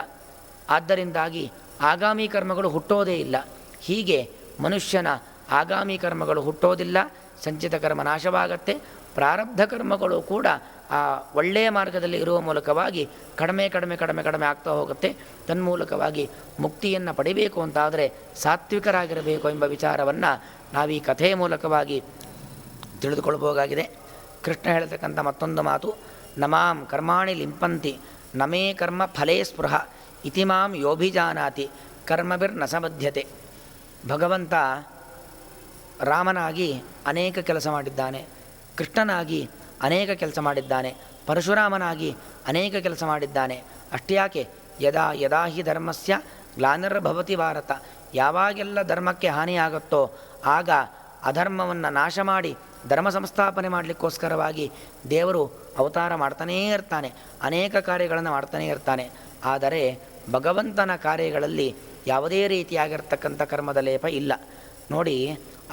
ಆದ್ದರಿಂದಾಗಿ ಆಗಾಮಿ ಕರ್ಮಗಳು ಹುಟ್ಟೋದೇ ಇಲ್ಲ. ಹೀಗೆ ಮನುಷ್ಯನ ಆಗಾಮಿ ಕರ್ಮಗಳು ಹುಟ್ಟೋದಿಲ್ಲ, ಸಂಚಿತ ಕರ್ಮ ನಾಶವಾಗತ್ತೆ. ಪ್ರಾರಬ್ಧ ಕರ್ಮಗಳು ಕೂಡ ಆ ಒಳ್ಳೆಯ ಮಾರ್ಗದಲ್ಲಿ ಇರುವ ಮೂಲಕವಾಗಿ ಕಡಿಮೆ ಕಡಿಮೆ ಕಡಿಮೆ ಕಡಿಮೆ ಆಗ್ತಾ ಹೋಗುತ್ತೆ. ತನ್ಮೂಲಕವಾಗಿ ಮುಕ್ತಿಯನ್ನು ಪಡಿಬೇಕು ಅಂತಾದರೆ ಸಾತ್ವಿಕರಾಗಿರಬೇಕು ಎಂಬ ವಿಚಾರವನ್ನು ನಾವೀ ಕಥೆಯ ಮೂಲಕವಾಗಿ ತಿಳಿದುಕೊಳ್ಬೋದಾಗಿದೆ. ಕೃಷ್ಣ ಹೇಳ್ತಕ್ಕಂಥ ಮತ್ತೊಂದು ಮಾತು, ನಮಾಂ ಕರ್ಮಾಣಿ ಲಿಂಪಂತಿ ನಮೇ ಕರ್ಮ ಫಲೇ ಸ್ಪೃಹ ಇತಿ ಮಾಂ ಯೋಭಿಜಾನಾತಿ ಕರ್ಮಭಿರ್ನ ಸಮಧ್ಯತೆ. ಭಗವಂತ ರಾಮನಾಗಿ ಅನೇಕ ಕೆಲಸ ಮಾಡಿದ್ದಾನೆ, ಕೃಷ್ಣನಾಗಿ ಅನೇಕ ಕೆಲಸ ಮಾಡಿದ್ದಾನೆ, ಪರಶುರಾಮನಾಗಿ ಅನೇಕ ಕೆಲಸ ಮಾಡಿದ್ದಾನೆ. ಅಷ್ಟೇ ಯಾಕೆ, ಯದಾ ಯದಾ ಹಿ ಧರ್ಮಸ್ಯ ಗ್ಲಾನಿರ್ಭವತಿ ಭಾರತ, ಯಾವಾಗೆಲ್ಲ ಧರ್ಮಕ್ಕೆ ಹಾನಿಯಾಗುತ್ತೋ ಆಗ ಅಧರ್ಮವನ್ನು ನಾಶ ಮಾಡಿ ಧರ್ಮ ಸಂಸ್ಥಾಪನೆ ಮಾಡಲಿಕ್ಕೋಸ್ಕರವಾಗಿ ದೇವರು ಅವತಾರ ಮಾಡ್ತಾನೇ ಇರ್ತಾನೆ, ಅನೇಕ ಕಾರ್ಯಗಳನ್ನು ಮಾಡ್ತಾನೇ ಇರ್ತಾನೆ. ಆದರೆ ಭಗವಂತನ ಕಾರ್ಯಗಳಲ್ಲಿ ಯಾವುದೇ ರೀತಿಯಾಗಿರ್ತಕ್ಕಂಥ ಕರ್ಮದ ಲೇಪ ಇಲ್ಲ. ನೋಡಿ,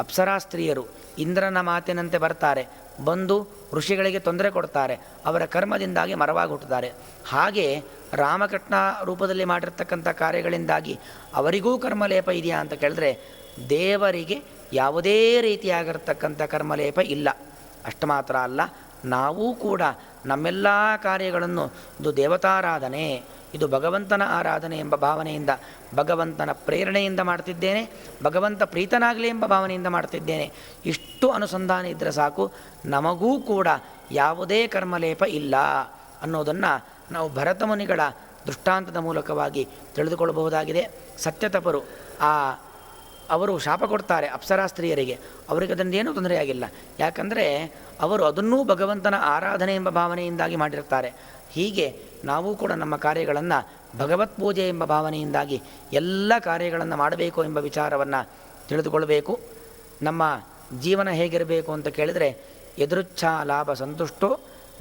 ಅಪ್ಸರಾ ಸ್ತ್ರೀಯರು ಇಂದ್ರನ ಮಾತಿನಂತೆ ಬರ್ತಾರೆ, ಬಂದು ಋಷಿಗಳಿಗೆ ತೊಂದರೆ ಕೊಡ್ತಾರೆ, ಅವರ ಕರ್ಮದಿಂದಾಗಿ ಮರವಾಗಿ ಹುಟ್ಟುತ್ತಾರೆ. ಹಾಗೆ ರಾಮಕೃಷ್ಣ ರೂಪದಲ್ಲಿ ಮಾಡಿರ್ತಕ್ಕಂಥ ಕಾರ್ಯಗಳಿಂದಾಗಿ ಅವರಿಗೂ ಕರ್ಮಲೇಪ ಇದೆಯಾ ಅಂತ ಕೇಳಿದ್ರೆ ದೇವರಿಗೆ ಯಾವುದೇ ರೀತಿಯಾಗಿರ್ತಕ್ಕಂಥ ಕರ್ಮಲೇಪ ಇಲ್ಲ. ಅಷ್ಟು ಮಾತ್ರ ಅಲ್ಲ, ನಾವೂ ಕೂಡ ನಮ್ಮೆಲ್ಲ ಕಾರ್ಯಗಳನ್ನು ಇದು ದೇವತಾರಾಧನೆ, ಇದು ಭಗವಂತನ ಆರಾಧನೆ ಎಂಬ ಭಾವನೆಯಿಂದ, ಭಗವಂತನ ಪ್ರೇರಣೆಯಿಂದ ಮಾಡ್ತಿದ್ದೇನೆ, ಭಗವಂತ ಪ್ರೀತನಾಗಲಿ ಎಂಬ ಭಾವನೆಯಿಂದ ಮಾಡ್ತಿದ್ದೇನೆ, ಇಷ್ಟು ಅನುಸಂಧಾನ ಇದ್ದರೆ ಸಾಕು, ನಮಗೂ ಕೂಡ ಯಾವುದೇ ಕರ್ಮಲೇಪ ಇಲ್ಲ ಅನ್ನೋದನ್ನು ನಾವು ಭರತ ಮುನಿಗಳ ದೃಷ್ಟಾಂತದ ಮೂಲಕವಾಗಿ ತಿಳಿದುಕೊಳ್ಳಬಹುದಾಗಿದೆ. ಸತ್ಯತಪರು ಅವರು ಶಾಪ ಕೊಡ್ತಾರೆ ಅಪ್ಸರಾ ಸ್ತ್ರೀಯರಿಗೆ, ಅವರಿಗೆ ಅದನ್ನೇನೂ ತೊಂದರೆಯಾಗಿಲ್ಲ. ಯಾಕಂದರೆ ಅವರು ಅದನ್ನೂ ಭಗವಂತನ ಆರಾಧನೆ ಎಂಬ ಭಾವನೆಯಿಂದಾಗಿ ಮಾಡಿರ್ತಾರೆ. ಹೀಗೆ ನಾವು ಕೂಡ ನಮ್ಮ ಕಾರ್ಯಗಳನ್ನು ಭಗವತ್ ಪೂಜೆ ಎಂಬ ಭಾವನೆಯಿಂದಾಗಿ ಎಲ್ಲ ಕಾರ್ಯಗಳನ್ನು ಮಾಡಬೇಕು ಎಂಬ ವಿಚಾರವನ್ನು ತಿಳಿದುಕೊಳ್ಬೇಕು. ನಮ್ಮ ಜೀವನ ಹೇಗಿರಬೇಕು ಅಂತ ಕೇಳಿದರೆ, ಯದೃಚ್ಛಾ ಲಾಭ ಸಂತುಷ್ಟೋ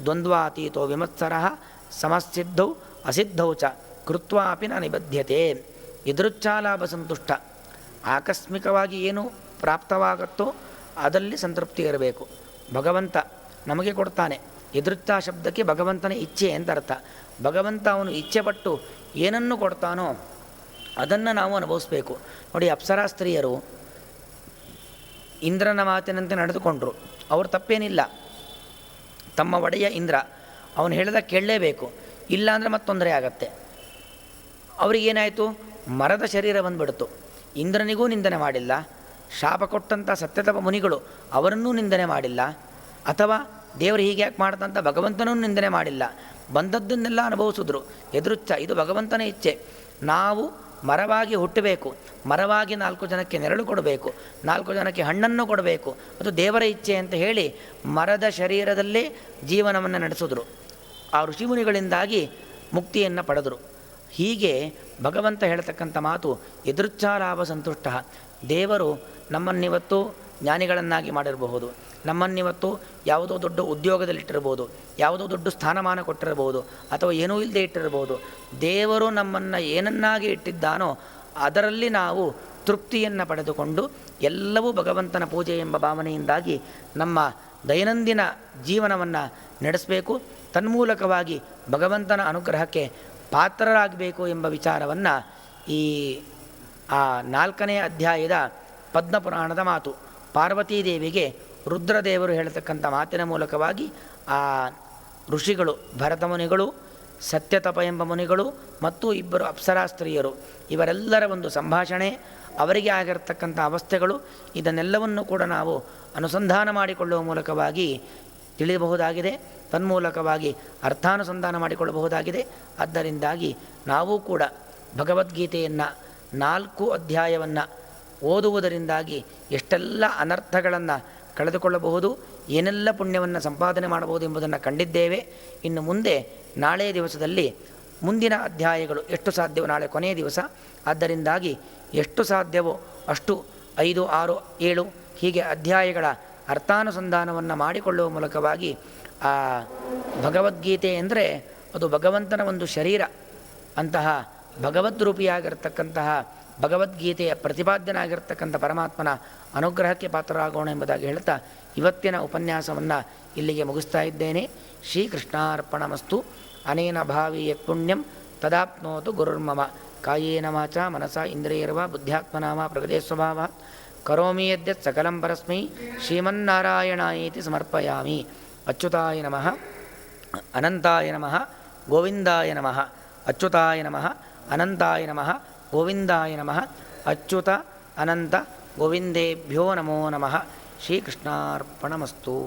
ದ್ವಂದ್ವಾತೀತೋ ವಿಮತ್ಸರಃ ಸಮಸಿದ್ಧೌ ಅಸಿದ್ಧೌ ಚ ಕೃತ್ವಾಪಿ ನ ನಿಬದ್ಧತೆ. ಯದೃಚ್ಛಾ ಲಾಭ ಸಂತುಷ್ಟ, ಆಕಸ್ಮಿಕವಾಗಿ ಏನು ಪ್ರಾಪ್ತವಾಗುತ್ತೋ ಅದರಲ್ಲಿ ಸಂತೃಪ್ತಿ ಇರಬೇಕು. ಭಗವಂತ ನಮಗೆ ಕೊಡ್ತಾನೆ. ಯದೃಚ್ಛಾ ಶಬ್ದಕ್ಕೆ ಭಗವಂತನ ಇಚ್ಛೆ ಅಂತ ಅರ್ಥ. ಭಗವಂತ ಅವನು ಇಚ್ಛೆಪಟ್ಟು ಏನನ್ನು ಕೊಡ್ತಾನೋ ಅದನ್ನು ನಾವು ಅನುಭವಿಸ್ಬೇಕು. ನೋಡಿ, ಅಪ್ಸರಾ ಸ್ತ್ರೀಯರು ಇಂದ್ರನ ಮಾತಿನಂತೆ ನಡೆದುಕೊಂಡರು, ಅವರು ತಪ್ಪೇನಿಲ್ಲ. ತಮ್ಮ ಒಡೆಯ ಇಂದ್ರ ಅವನು ಹೇಳಿದ ಕೇಳಲೇಬೇಕು, ಇಲ್ಲ ಅಂದರೆ ಮತ್ತೆ ತೊಂದರೆ ಆಗತ್ತೆ. ಅವರಿಗೇನಾಯಿತು, ಮರದ ಶರೀರ ಬಂದುಬಿಡ್ತು. ಇಂದ್ರನಿಗೂ ನಿಂದನೆ ಮಾಡಿಲ್ಲ, ಶಾಪ ಕೊಟ್ಟಂಥ ಸತ್ಯತಪ ಮುನಿಗಳು ಅವರನ್ನೂ ನಿಂದನೆ ಮಾಡಿಲ್ಲ, ಅಥವಾ ದೇವರು ಹೀಗೆ ಯಾಕೆ ಮಾಡ್ತಂತ ಭಗವಂತನೂ ನಿಂದನೆ ಮಾಡಿಲ್ಲ. ಬಂದದ್ದನ್ನೆಲ್ಲ ಅನುಭವಿಸಿದ್ರು. ಎದುರುಚ್ಛ, ಇದು ಭಗವಂತನ ಇಚ್ಛೆ. ನಾವು ಮರವಾಗಿ ಹುಟ್ಟಬೇಕು, ಮರವಾಗಿ 4 ಜನಕ್ಕೆ ನೆರಳು ಕೊಡಬೇಕು, 4 ಜನಕ್ಕೆ ಹಣ್ಣನ್ನು ಕೊಡಬೇಕು, ಅದು ದೇವರ ಇಚ್ಛೆ ಅಂತ ಹೇಳಿ ಮರದ ಶರೀರದಲ್ಲೇ ಜೀವನವನ್ನು ನಡೆಸಿದ್ರು. ಆ ಋಷಿಮುನಿಗಳಿಂದಾಗಿ ಮುಕ್ತಿಯನ್ನು ಪಡೆದರು. ಹೀಗೆ ಭಗವಂತ ಹೇಳ್ತಕ್ಕಂಥ ಮಾತು ಯದೃಚ್ಛಾಲಾಭ ಸಂತುಷ್ಟ. ದೇವರು ನಮ್ಮನ್ನಿವತ್ತು ಜ್ಞಾನಿಗಳನ್ನಾಗಿ ಮಾಡಿರಬಹುದು, ನಮ್ಮನ್ನಿವತ್ತು ಯಾವುದೋ ದೊಡ್ಡ ಉದ್ಯೋಗದಲ್ಲಿಟ್ಟಿರ್ಬೋದು, ಯಾವುದೋ ದೊಡ್ಡ ಸ್ಥಾನಮಾನ ಕೊಟ್ಟಿರ್ಬೋದು, ಅಥವಾ ಏನೂ ಇಲ್ಲದೆ ಇಟ್ಟಿರ್ಬೋದು. ದೇವರು ನಮ್ಮನ್ನು ಏನನ್ನಾಗಿ ಇಟ್ಟಿದ್ದಾನೋ ಅದರಲ್ಲಿ ನಾವು ತೃಪ್ತಿಯನ್ನು ಪಡೆದುಕೊಂಡು ಎಲ್ಲವೂ ಭಗವಂತನ ಪೂಜೆ ಎಂಬ ಭಾವನೆಯಿಂದಾಗಿ ನಮ್ಮ ದೈನಂದಿನ ಜೀವನವನ್ನು ನಡೆಸಬೇಕು. ತನ್ಮೂಲಕವಾಗಿ ಭಗವಂತನ ಅನುಗ್ರಹಕ್ಕೆ ಪಾತ್ರರಾಗಬೇಕು ಎಂಬ ವಿಚಾರವನ್ನು ಈ 4ನೇ ಅಧ್ಯಾಯದ ಪದ್ಮಪುರಾಣದ ಮಾತು. ಪಾರ್ವತೀದೇವಿಗೆ ರುದ್ರದೇವರು ಹೇಳ್ತಕ್ಕಂಥ ಮಾತಿನ ಮೂಲಕವಾಗಿ ಆ ಋಷಿಗಳು, ಭರತ ಮುನಿಗಳು, ಸತ್ಯತಪ ಎಂಬ ಮುನಿಗಳು ಮತ್ತು 2 ಅಪ್ಸರಾ ಸ್ತ್ರೀಯರು, ಇವರೆಲ್ಲರ ಒಂದು ಸಂಭಾಷಣೆ, ಅವರಿಗೆ ಆಗಿರತಕ್ಕಂಥ ಅವಸ್ಥೆಗಳು, ಇದನ್ನೆಲ್ಲವನ್ನು ಕೂಡ ನಾವು ಅನುಸಂಧಾನ ಮಾಡಿಕೊಳ್ಳುವ ಮೂಲಕವಾಗಿ ತಿಳಿಯಬಹುದಾಗಿದೆ. ತನ್ಮೂಲಕವಾಗಿ ಅರ್ಥಾನುಸಂಧಾನ ಮಾಡಿಕೊಳ್ಳಬಹುದಾಗಿದೆ. ಆದ್ದರಿಂದಾಗಿ ನಾವು ಕೂಡ ಭಗವದ್ಗೀತೆಯನ್ನು 4 ಅಧ್ಯಾಯವನ್ನು ಓದುವುದರಿಂದಾಗಿ ಎಷ್ಟೆಲ್ಲ ಅನರ್ಥಗಳನ್ನು ಕಳೆದುಕೊಳ್ಳಬಹುದು, ಏನೆಲ್ಲ ಪುಣ್ಯವನ್ನು ಸಂಪಾದನೆ ಮಾಡಬಹುದು ಎಂಬುದನ್ನು ಕಂಡಿದ್ದೇವೆ. ಇನ್ನು ಮುಂದೆ ನಾಳೆಯ ದಿವಸದಲ್ಲಿ ಮುಂದಿನ ಅಧ್ಯಾಯಗಳು ಎಷ್ಟು ಸಾಧ್ಯವೋ, ನಾಳೆ ಕೊನೆಯ ದಿವಸ, ಆದ್ದರಿಂದಾಗಿ ಎಷ್ಟು ಸಾಧ್ಯವೋ ಅಷ್ಟು 5, 6, 7 ಹೀಗೆ ಅಧ್ಯಾಯಗಳ ಅರ್ಥಾನುಸಂಧಾನವನ್ನು ಮಾಡಿಕೊಳ್ಳುವ ಮೂಲಕವಾಗಿ ಆ ಭಗವದ್ಗೀತೆ ಅಂದರೆ ಅದು ಭಗವಂತನ ಒಂದು ಶರೀರ. ಅಂತಹ ಭಗವದ್ರೂಪಿಯಾಗಿರ್ತಕ್ಕಂತಹ ಭಗವದ್ಗೀತೆಯ ಪ್ರತಿಪಾದ್ಯನಾಗಿರ್ತಕ್ಕಂಥ ಪರಮಾತ್ಮನ ಅನುಗ್ರಹಕ್ಕೆ ಪಾತ್ರರಾಗೋಣ ಎಂಬುದಾಗಿ ಹೇಳ್ತಾ ಇವತ್ತಿನ ಉಪನ್ಯಾಸವನ್ನು ಇಲ್ಲಿಗೆ ಮುಗಿಸ್ತಾ ಇದ್ದೇನೆ. ಶ್ರೀಕೃಷ್ಣಾರ್ಪಣಮಸ್ತು. ಅನೇನ ಭಾವಿ ಯತ್ ಪುಣ್ಯಂ ತದಾಪ್ನೋತು ಗುರುರ್ಮಮ. ಕಾಯೇನ ವಾಚ ಮನಸ ಇಂದ್ರಿಯರ್ವ ಬುದ್ಧ್ಯಾತ್ಮನಾ ವಾ ಪ್ರಕೃತಿ ಸ್ವಭಾವಾತ್ ಕರೋಮಿ ಯದ್ಯತ್ ಸಕಲಂ ಪರಸ್ಮೈ ಶ್ರೀಮನ್ನಾರಾಯಣಾಯೇತಿ ಸಮರ್ಪಯಾಮಿ. ಅಚ್ಯುತಾಯ ನಮಃ, ಅನಂತಾಯ ನಮಃ, ಗೋವಿಂದಾಯ ನಮಃ. ಅಚ್ಯುತಾಯ ನಮಃ, ಅನಂತಾಯ ನಮಃ, ಗೋವಿಂದಾಯ ನಮಃ. ಅಚ್ಯುತ ಅನಂತ ಗೋವಿಂದೇಭ್ಯೋ ನಮೋ ನಮಃ. ಶ್ರೀಕೃಷ್ಣಾರ್ಪಣಮಸ್ತು.